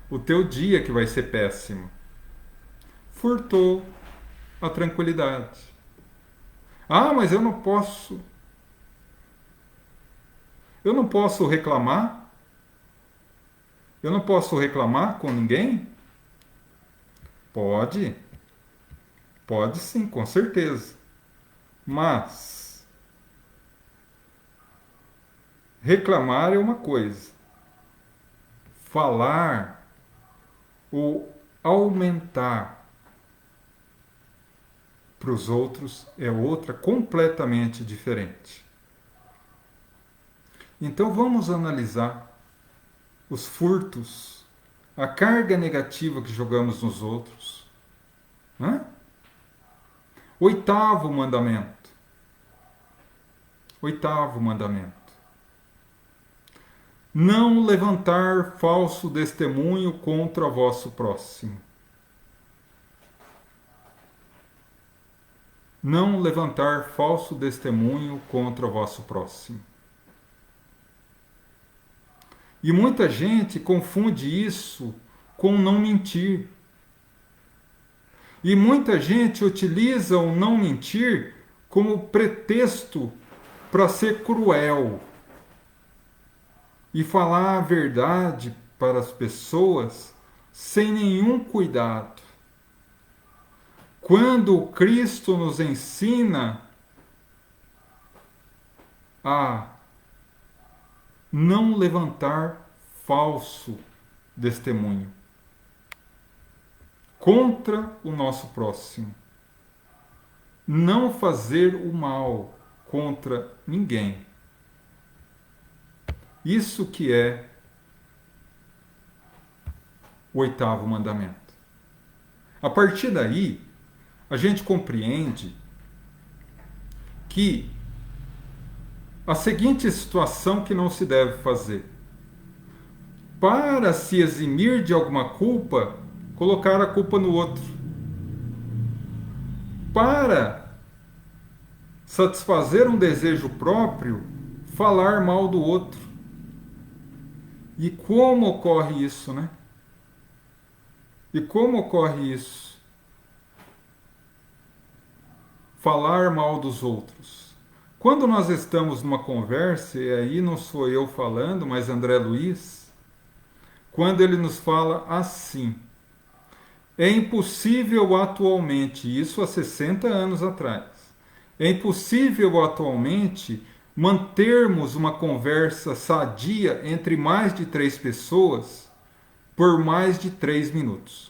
o teu dia que vai ser péssimo. Furtou a tranquilidade. Ah, mas eu não posso. Eu não posso reclamar? Eu não posso reclamar com ninguém? Pode. Pode sim, com certeza. Mas reclamar é uma coisa. Falar ou aumentar para os outros é outra completamente diferente. Então vamos analisar os furtos, a carga negativa que jogamos nos outros. 8º mandamento. 8º mandamento. Não levantar falso testemunho contra o vosso próximo. não levantar falso testemunho contra o vosso próximo. E muita gente confunde isso com não mentir. E muita gente utiliza o não mentir como pretexto para ser cruel e falar a verdade para as pessoas sem nenhum cuidado. Quando Cristo nos ensina a não levantar falso testemunho contra o nosso próximo, não fazer o mal contra ninguém. Isso que é o 8º mandamento. A partir daí, a gente compreende que a seguinte situação que não se deve fazer: para se eximir de alguma culpa, colocar a culpa no outro. Para satisfazer um desejo próprio, falar mal do outro. E como ocorre isso, né? E como ocorre isso? Falar mal dos outros. Quando nós estamos numa conversa, e aí não sou eu falando, mas André Luiz, quando ele nos fala assim: é impossível atualmente, isso há 60 anos atrás, é impossível atualmente mantermos uma conversa sadia entre mais de 3 pessoas por mais de 3 minutos.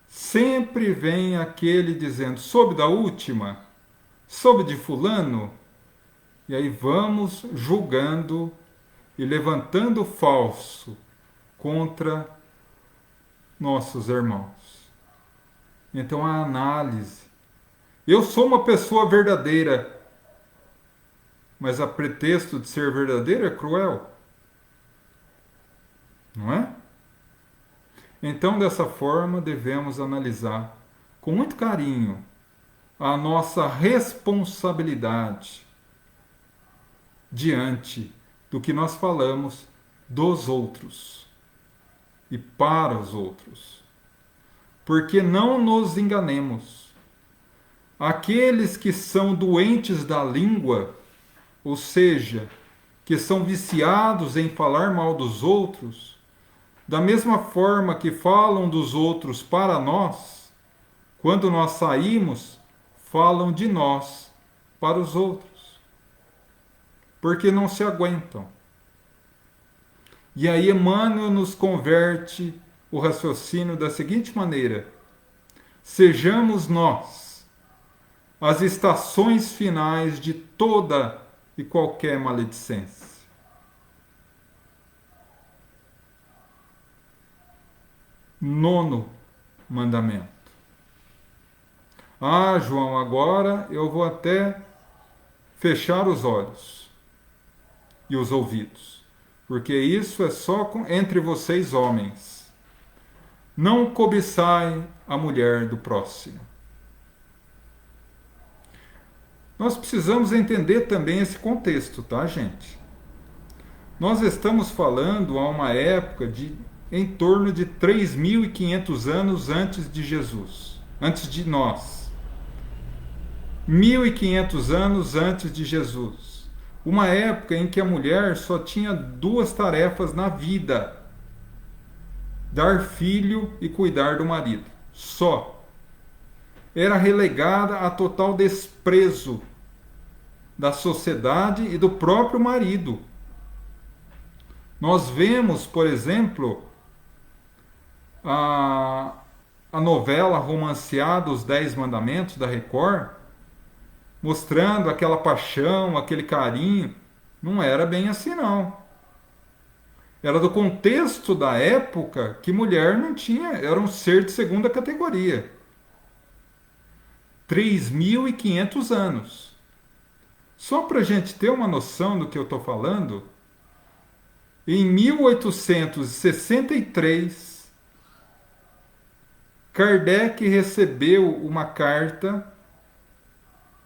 Sempre vem aquele dizendo: soube da última? Soube de fulano? E aí vamos julgando e levantando falso contra nossos irmãos. Então a análise. Eu sou uma pessoa verdadeira, mas a pretexto de ser verdadeiro é cruel. Não é? Então, dessa forma, devemos analisar com muito carinho a nossa responsabilidade diante do que nós falamos dos outros e para os outros. Porque não nos enganemos. Aqueles que são doentes da língua, ou seja, que são viciados em falar mal dos outros, da mesma forma que falam dos outros para nós, quando nós saímos, falam de nós para os outros. Porque não se aguentam. E aí Emmanuel nos converte o raciocínio da seguinte maneira: sejamos nós as estações finais de toda e qualquer maledicência. Nono mandamento. Ah, João, agora eu vou até fechar os olhos e os ouvidos, porque isso é só entre vocês homens. Não cobiçai a mulher do próximo. Nós precisamos entender também esse contexto, tá, gente? Nós estamos falando a uma época de em torno de 3.500 anos antes de Jesus, antes de nós. 1.500 anos antes de Jesus. Uma época em que a mulher só tinha 2 tarefas na vida: dar filho e cuidar do marido. Só. Era relegada a total desprezo da sociedade e do próprio marido. Nós vemos, por exemplo, a novela romanceada Os 10 Mandamentos da Record, mostrando aquela paixão, aquele carinho. Não era bem assim, não. Era do contexto da época que mulher não tinha, era um ser de segunda categoria. 3.500 anos. Só para a gente ter uma noção do que eu estou falando, em 1863, Kardec recebeu uma carta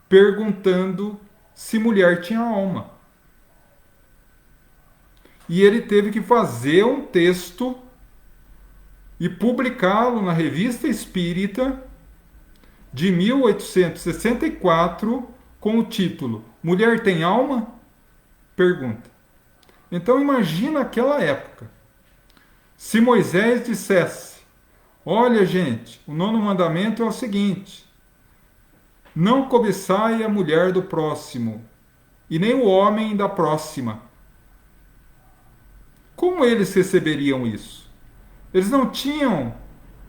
perguntando se mulher tinha alma. E ele teve que fazer um texto e publicá-lo na Revista Espírita de 1864 com o título Mulher tem alma? Pergunta. Então imagina aquela época. Se Moisés dissesse: olha, gente, o 9º mandamento é o seguinte: não cobiçai a mulher do próximo, e nem o homem da próxima. Como eles receberiam isso? Eles não tinham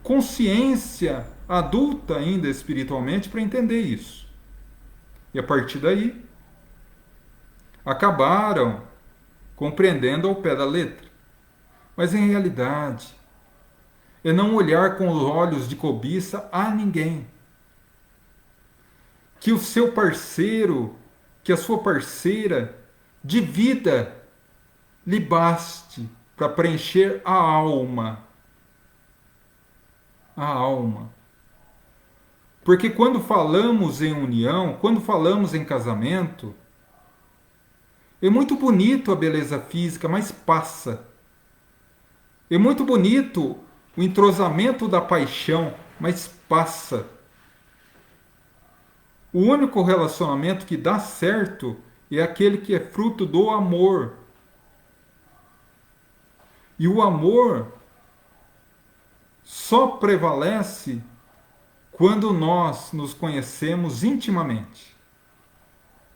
consciência adulta ainda espiritualmente para entender isso. E a partir daí, acabaram compreendendo ao pé da letra. Mas em realidade, é não olhar com os olhos de cobiça a ninguém. Que o seu parceiro, que a sua parceira de vida lhe baste para preencher a alma. A alma. Porque quando falamos em união, quando falamos em casamento, é muito bonito a beleza física, mas passa. É muito bonito o entrosamento da paixão, mas passa. O único relacionamento que dá certo é aquele que é fruto do amor. E o amor só prevalece quando nós nos conhecemos intimamente.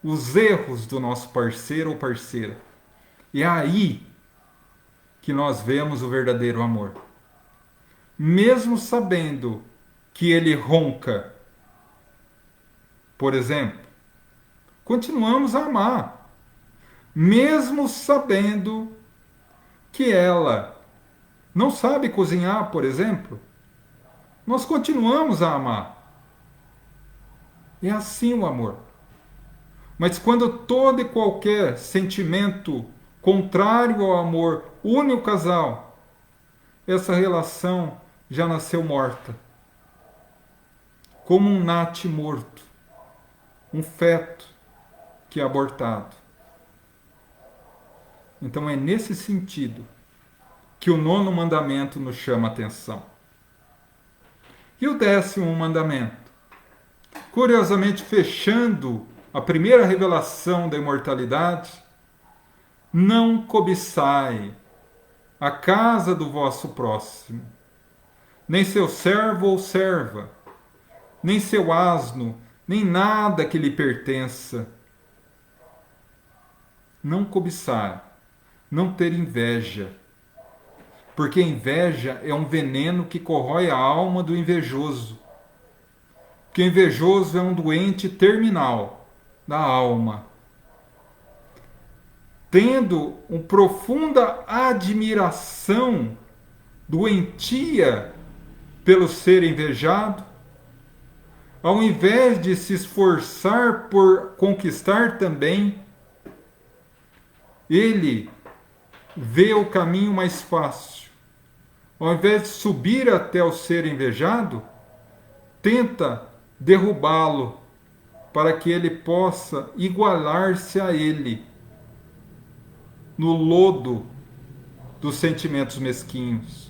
Os erros do nosso parceiro ou parceira. E é aí que nós vemos o verdadeiro amor. Mesmo sabendo que ele ronca, por exemplo, continuamos a amar. Mesmo sabendo que ela não sabe cozinhar, por exemplo, nós continuamos a amar. É assim o amor. Mas quando todo e qualquer sentimento contrário ao amor une o casal, essa relação já nasceu morta. Como um nate morto, um feto que é abortado. Então é nesse sentido que o 9º mandamento nos chama a atenção. E o 10º mandamento? Curiosamente, fechando a primeira revelação da imortalidade: não cobiçai a casa do vosso próximo, nem seu servo ou serva, nem seu asno, nem nada que lhe pertença. Não cobiçar, não ter inveja, porque a inveja é um veneno que corrói a alma do invejoso. Porque o invejoso é um doente terminal da alma. Tendo uma profunda admiração doentia pelo ser invejado, ao invés de se esforçar por conquistar também, ele vê o caminho mais fácil. Ao invés de subir até o ser invejado, tenta derrubá-lo para que ele possa igualar-se a ele no lodo dos sentimentos mesquinhos.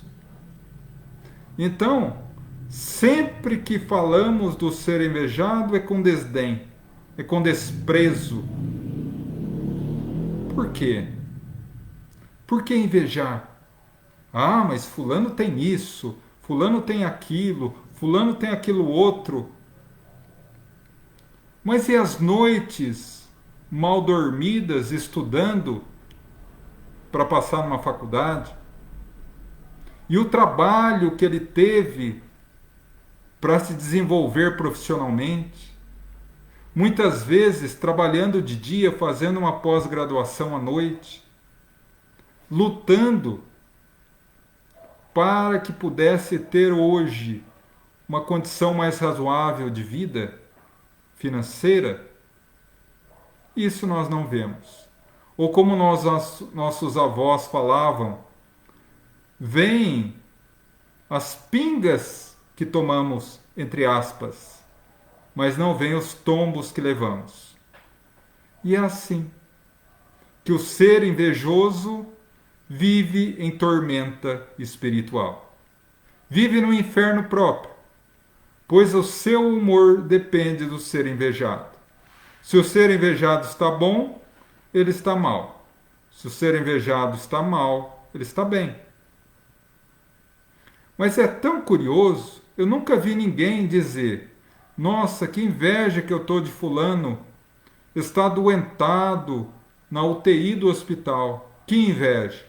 Então, sempre que falamos do ser invejado é com desdém, é com desprezo. Por quê? Por que invejar? Ah, mas fulano tem isso, fulano tem aquilo, fulano tem aquilo outro. Mas e as noites mal dormidas estudando para passar numa faculdade? E o trabalho que ele teve para se desenvolver profissionalmente? Muitas vezes trabalhando de dia, fazendo uma pós-graduação à noite, lutando para que pudesse ter hoje uma condição mais razoável de vida financeira. Isso nós não vemos. Ou como nossos avós falavam, vêm as pingas que tomamos, entre aspas, mas não veem os tombos que levamos. E é assim que o ser invejoso vive em tormenta espiritual. Vive no inferno próprio, pois o seu humor depende do ser invejado. Se o ser invejado está bom, ele está mal. Se o ser invejado está mal, ele está bem. Mas é tão curioso, eu nunca vi ninguém dizer: nossa, que inveja que eu estou de fulano, está adoentado na UTI do hospital. Que inveja!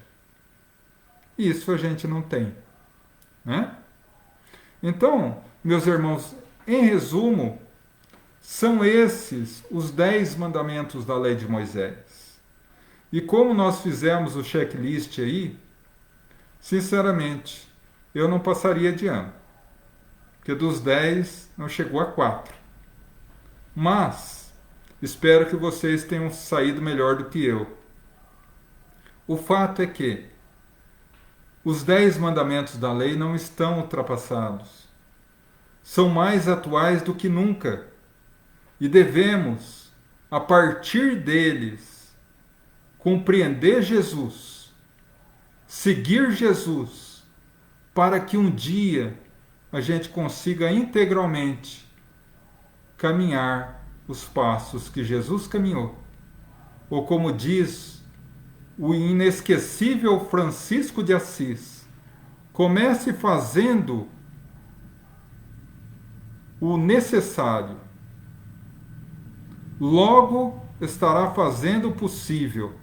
Isso a gente não tem, né? Então, meus irmãos, em resumo, são esses os 10 mandamentos da lei de Moisés. E como nós fizemos o checklist aí, sinceramente, eu não passaria de ano. Porque dos 10 não chegou a 4. Mas espero que vocês tenham saído melhor do que eu. O fato é que os 10 mandamentos da lei não estão ultrapassados. São mais atuais do que nunca. E devemos, a partir deles, compreender Jesus, seguir Jesus, para que um dia a gente consiga integralmente caminhar os passos que Jesus caminhou. Ou como diz o inesquecível Francisco de Assis, comece fazendo o necessário, logo estará fazendo o possível,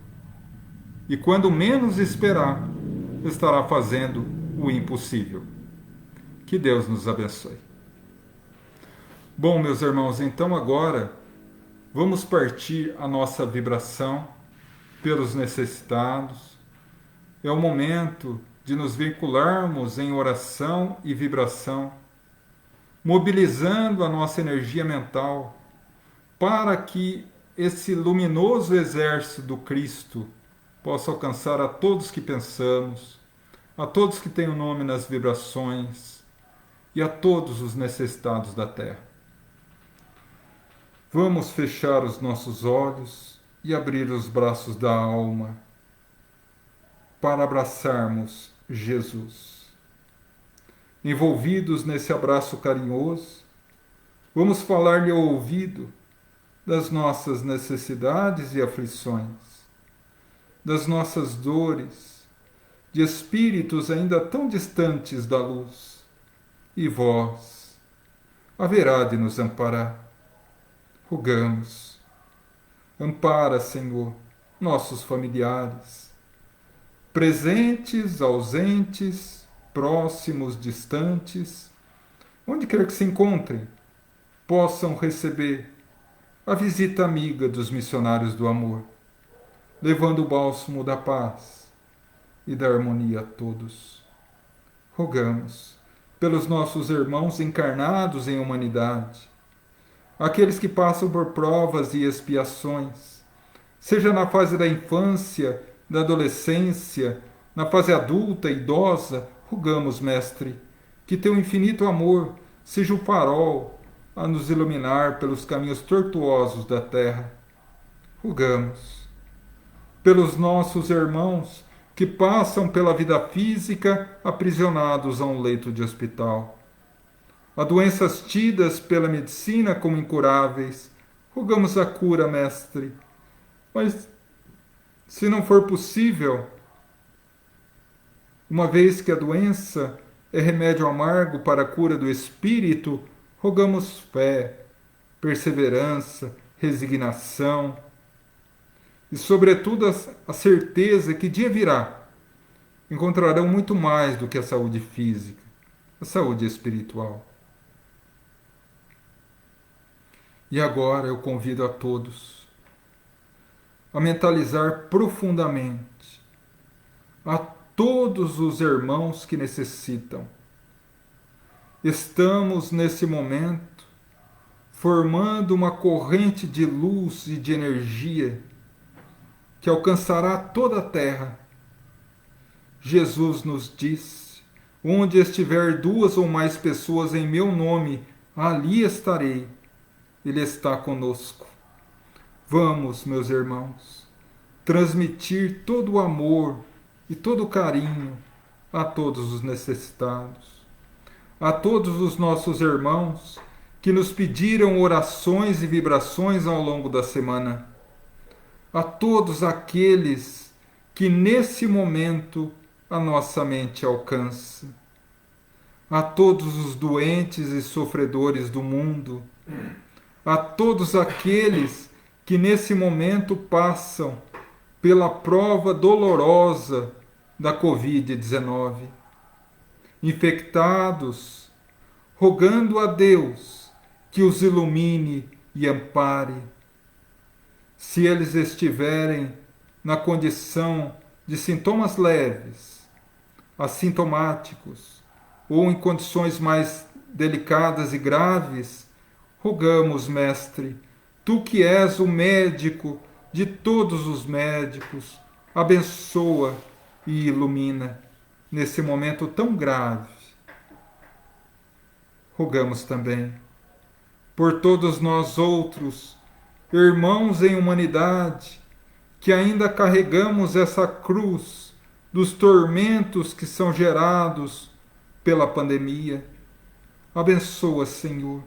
e quando menos esperar, estará fazendo o impossível. Que Deus nos abençoe. Bom, meus irmãos, então agora vamos partir a nossa vibração pelos necessitados. É o momento de nos vincularmos em oração e vibração, mobilizando a nossa energia mental para que esse luminoso exército do Cristo possa alcançar a todos que pensamos, a todos que têm o nome nas vibrações e a todos os necessitados da Terra. Vamos fechar os nossos olhos e abrir os braços da alma para abraçarmos Jesus. Envolvidos nesse abraço carinhoso, vamos falar-lhe ao ouvido das nossas necessidades e aflições, das nossas dores, de espíritos ainda tão distantes da luz. E vós haverá de nos amparar. Rogamos. Ampara, Senhor, nossos familiares, presentes, ausentes, próximos, distantes, onde quer que se encontrem, possam receber a visita amiga dos missionários do amor, levando o bálsamo da paz e da harmonia a todos. Rogamos pelos nossos irmãos encarnados em humanidade, aqueles que passam por provas e expiações, seja na fase da infância, da adolescência, na fase adulta, idosa, rogamos, Mestre, que teu infinito amor seja o farol a nos iluminar pelos caminhos tortuosos da terra. Rogamos pelos nossos irmãos que passam pela vida física aprisionados a um leito de hospital, a doenças tidas pela medicina como incuráveis. Rogamos a cura, Mestre. Mas, se não for possível, uma vez que a doença é remédio amargo para a cura do espírito, rogamos fé, perseverança, resignação e, sobretudo, a certeza que dia virá encontrarão muito mais do que a saúde física, a saúde espiritual. E agora eu convido a todos a mentalizar profundamente a todos os irmãos que necessitam. Estamos, nesse momento, formando uma corrente de luz e de energia que alcançará toda a terra. Jesus nos disse: onde estiver 2 ou mais pessoas em meu nome, ali estarei. Ele está conosco. Vamos, meus irmãos, transmitir todo o amor e todo o carinho a todos os necessitados, a todos os nossos irmãos que nos pediram orações e vibrações ao longo da semana, a todos aqueles que nesse momento a nossa mente alcança, a todos os doentes e sofredores do mundo, a todos aqueles que nesse momento passam pela prova dolorosa da Covid-19, infectados, rogando a Deus que os ilumine e ampare. Se eles estiverem na condição de sintomas leves, assintomáticos, ou em condições mais delicadas e graves, rogamos, Mestre, Tu que és o médico de todos os médicos, abençoa e ilumina nesse momento tão grave. Rogamos também por todos nós outros, irmãos em humanidade, que ainda carregamos essa cruz dos tormentos que são gerados pela pandemia. Abençoa, Senhor.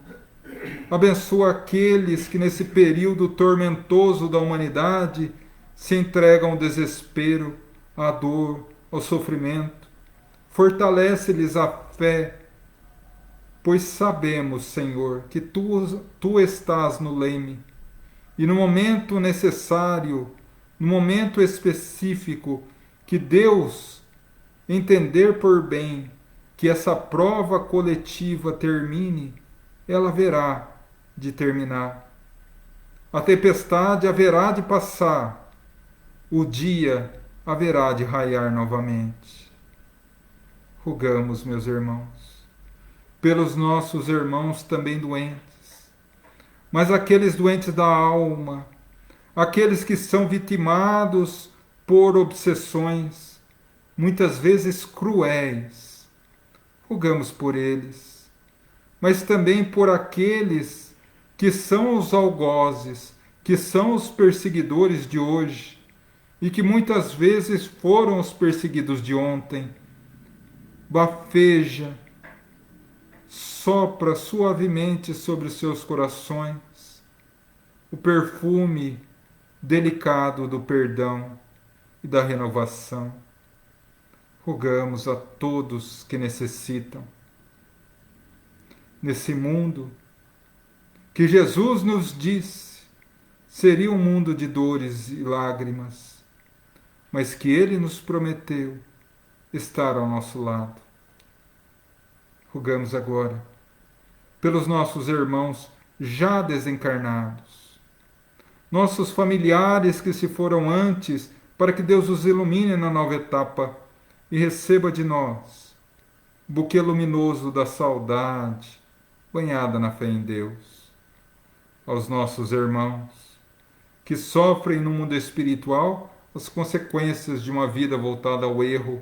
Abençoa aqueles que nesse período tormentoso da humanidade se entregam ao desespero, à dor, ao sofrimento. Fortalece-lhes a fé, pois sabemos, Senhor, que tu estás no leme e no momento necessário, no momento específico que Deus entender por bem que essa prova coletiva termine, ela haverá de terminar. A tempestade haverá de passar, o dia haverá de raiar novamente. Rogamos, meus irmãos, pelos nossos irmãos também doentes, mas aqueles doentes da alma, aqueles que são vitimados por obsessões, muitas vezes cruéis, rogamos por eles, mas também por aqueles que são os algozes, que são os perseguidores de hoje e que muitas vezes foram os perseguidos de ontem. Bafeja, sopra suavemente sobre os seus corações o perfume delicado do perdão e da renovação. Rogamos a todos que necessitam. Nesse mundo que Jesus nos disse seria um mundo de dores e lágrimas, mas que Ele nos prometeu estar ao nosso lado. Rogamos agora pelos nossos irmãos já desencarnados, nossos familiares que se foram antes, para que Deus os ilumine na nova etapa e receba de nós o buquê luminoso da saudade, banhada na fé em Deus. Aos nossos irmãos que sofrem no mundo espiritual as consequências de uma vida voltada ao erro,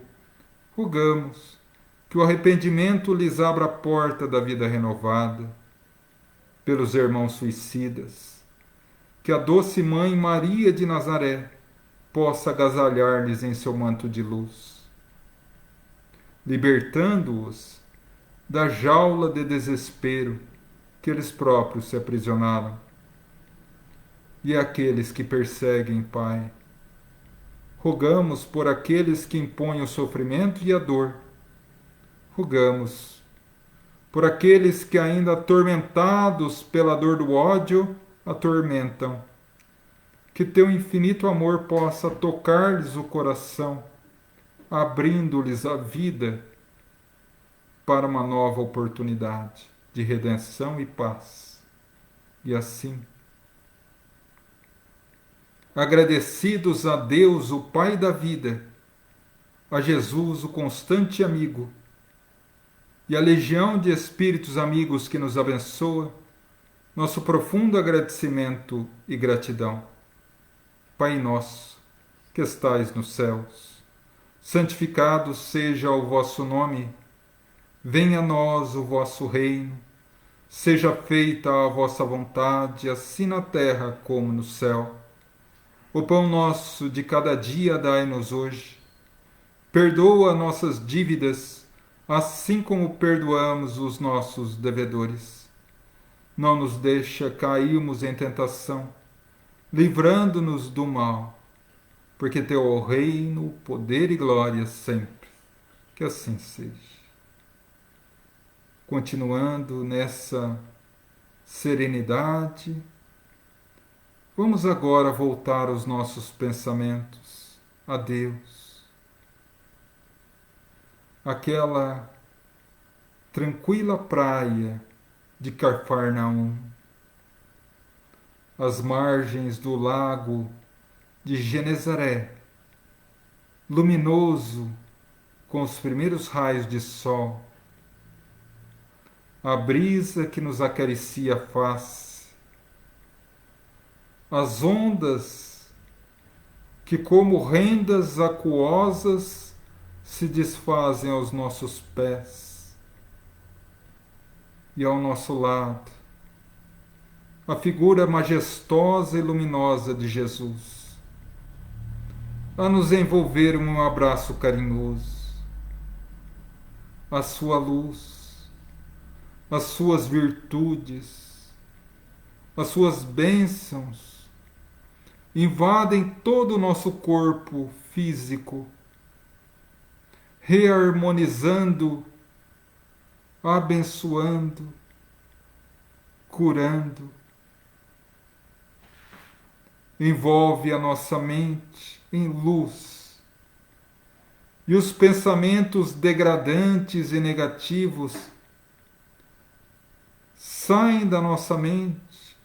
rogamos que o arrependimento lhes abra a porta da vida renovada. Pelos irmãos suicidas, que a doce Mãe Maria de Nazaré possa agasalhar-lhes em seu manto de luz, libertando-os da jaula de desespero que eles próprios se aprisionaram. E aqueles que perseguem, Pai, rogamos por aqueles que impõem o sofrimento e a dor. Rogamos por aqueles que ainda atormentados pela dor do ódio atormentam. Que teu infinito amor possa tocar-lhes o coração, abrindo-lhes a vida para uma nova oportunidade de redenção e paz. E assim, agradecidos a Deus, o Pai da vida, a Jesus, o constante amigo, e a legião de espíritos amigos que nos abençoa, nosso profundo agradecimento e gratidão. Pai nosso, que estais nos céus, santificado seja o vosso nome, venha a nós o vosso reino, Seja feita a vossa vontade, assim na terra como no céu. O pão nosso de cada dia dai-nos hoje. Perdoa nossas dívidas, assim como perdoamos os nossos devedores. Não nos deixa cairmos em tentação, livrando-nos do mal, porque teu é o reino, poder e glória sempre. Que assim seja. Continuando nessa serenidade, vamos agora voltar os nossos pensamentos a Deus. Aquela tranquila praia de Cafarnaum, as margens do lago de Genezaré, luminoso com os primeiros raios de sol, a brisa que nos acaricia a face, as ondas que, como rendas aquosas, se desfazem aos nossos pés, e ao nosso lado, a figura majestosa e luminosa de Jesus, a nos envolver em um abraço carinhoso, a sua luz, as suas virtudes, as suas bênçãos invadem todo o nosso corpo físico, reharmonizando, abençoando, curando. Envolve a nossa mente em luz, e os pensamentos degradantes e negativos saem da nossa mente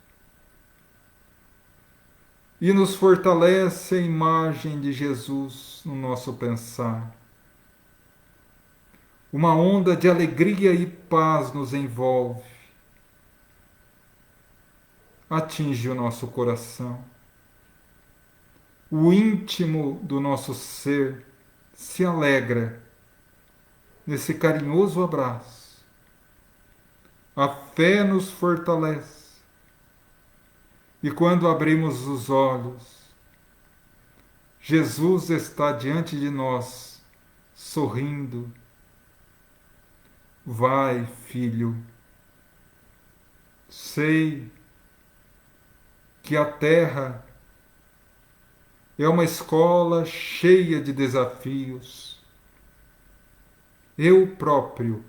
e nos fortalece a imagem de Jesus no nosso pensar. Uma onda de alegria e paz nos envolve, atinge o nosso coração. O íntimo do nosso ser se alegra nesse carinhoso abraço. A fé nos fortalece. E quando abrimos os olhos, Jesus está diante de nós, sorrindo. Vai, filho. Sei que a terra é uma escola cheia de desafios. Eu próprio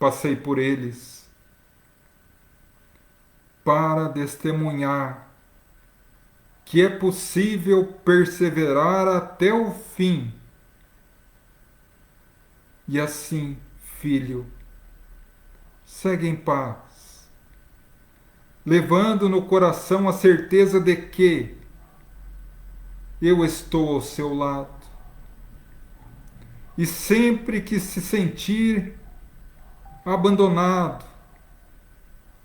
passei por eles para testemunhar que é possível perseverar até o fim. E assim, filho, segue em paz, levando no coração a certeza de que eu estou ao seu lado. E sempre que se sentir abandonado,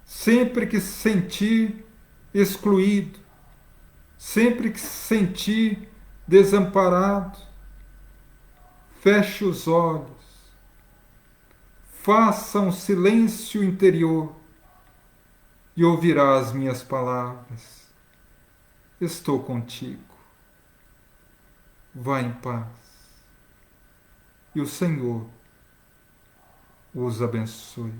sempre que se sentir excluído, sempre que se sentir desamparado, feche os olhos, faça um silêncio interior e ouvirá as minhas palavras. Estou contigo. Vá em paz. E o Senhor os abençoe.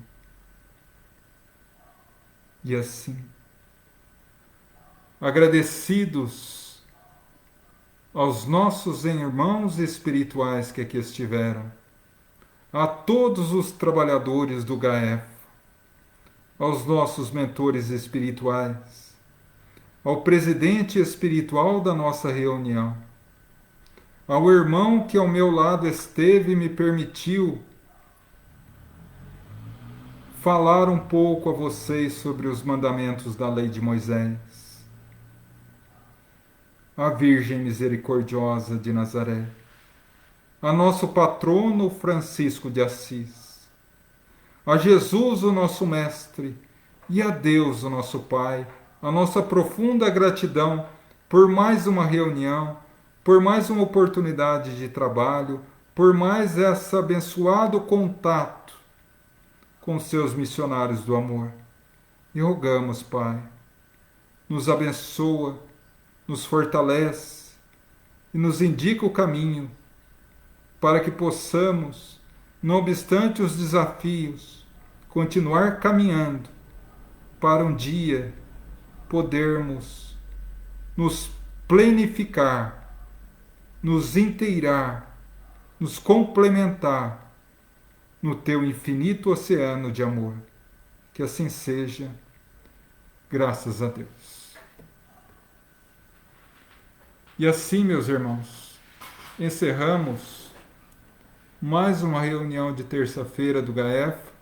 E assim, agradecidos aos nossos irmãos espirituais que aqui estiveram, a todos os trabalhadores do GAEF, aos nossos mentores espirituais, ao presidente espiritual da nossa reunião, ao irmão que ao meu lado esteve e me permitiu falar um pouco a vocês sobre os mandamentos da lei de Moisés, a Virgem Misericordiosa de Nazaré, a nosso patrono Francisco de Assis, a Jesus, o nosso Mestre, e a Deus, o nosso Pai, a nossa profunda gratidão por mais uma reunião, por mais uma oportunidade de trabalho, por mais esse abençoado contato com os seus missionários do amor. E rogamos, Pai, nos abençoa, nos fortalece e nos indica o caminho para que possamos, não obstante os desafios, continuar caminhando para um dia podermos nos plenificar, nos inteirar, nos complementar no teu infinito oceano de amor. Que assim seja, graças a Deus. E assim, meus irmãos, encerramos mais uma reunião de terça-feira do GAEFA.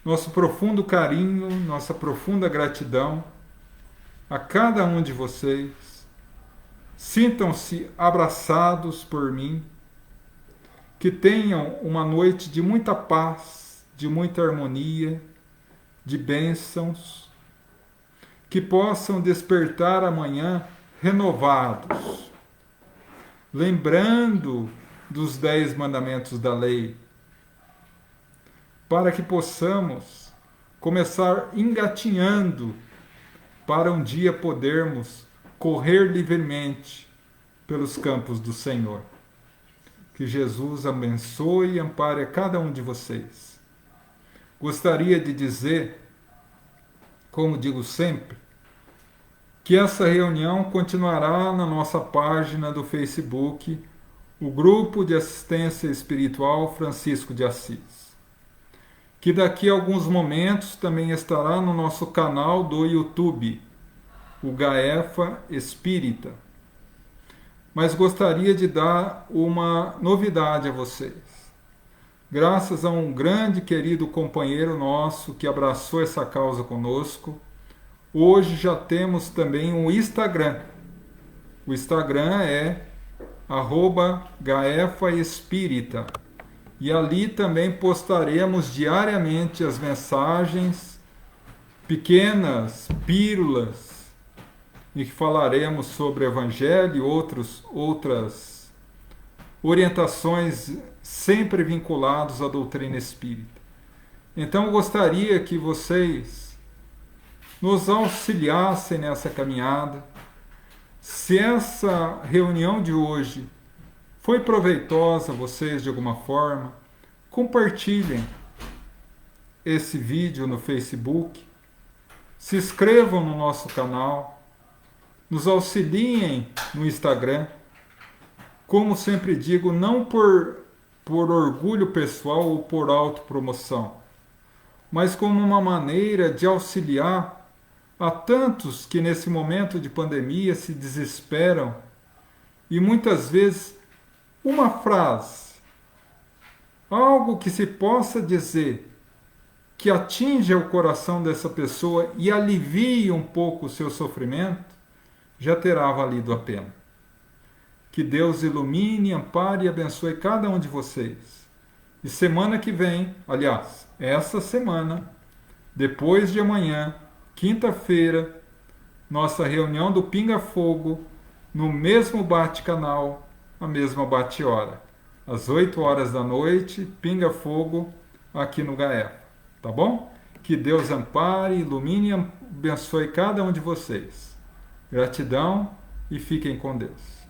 Nosso profundo carinho, nossa profunda gratidão a cada um de vocês. Sintam-se abraçados por mim, que tenham uma noite de muita paz, de muita harmonia, de bênçãos, que possam despertar amanhã renovados, lembrando dos 10 mandamentos da lei, para que possamos começar engatinhando para um dia podermos correr livremente pelos campos do Senhor. Que Jesus abençoe e ampare a cada um de vocês. Gostaria de dizer, como digo sempre, que essa reunião continuará na nossa página do Facebook, o Grupo de Assistência Espiritual Francisco de Assis, que daqui a alguns momentos também estará no nosso canal do YouTube, o GAEFA Espírita. Mas gostaria de dar uma novidade a vocês. Graças a um grande querido companheiro nosso que abraçou essa causa conosco, hoje já temos também um Instagram. O Instagram é @GaefaEspírita. E ali também postaremos diariamente as mensagens, pequenas pílulas, em que falaremos sobre o Evangelho e outras orientações sempre vinculadas à doutrina espírita. Então eu gostaria que vocês nos auxiliassem nessa caminhada. Se essa reunião de hoje foi proveitosa a vocês de alguma forma, compartilhem esse vídeo no Facebook, se inscrevam no nosso canal, nos auxiliem no Instagram, como sempre digo, não por orgulho pessoal ou por autopromoção, mas como uma maneira de auxiliar a tantos que nesse momento de pandemia se desesperam e muitas vezes uma frase, algo que se possa dizer que atinja o coração dessa pessoa e alivie um pouco o seu sofrimento, já terá valido a pena. Que Deus ilumine, ampare e abençoe cada um de vocês. E semana que vem, aliás, essa semana, depois de amanhã, quinta-feira, nossa reunião do Pinga Fogo, no mesmo bate-canal, a mesma bate-hora. Às 8 horas da noite, Pinga Fogo, aqui no GAEFA. Tá bom? Que Deus ampare, ilumine e abençoe cada um de vocês. Gratidão e fiquem com Deus.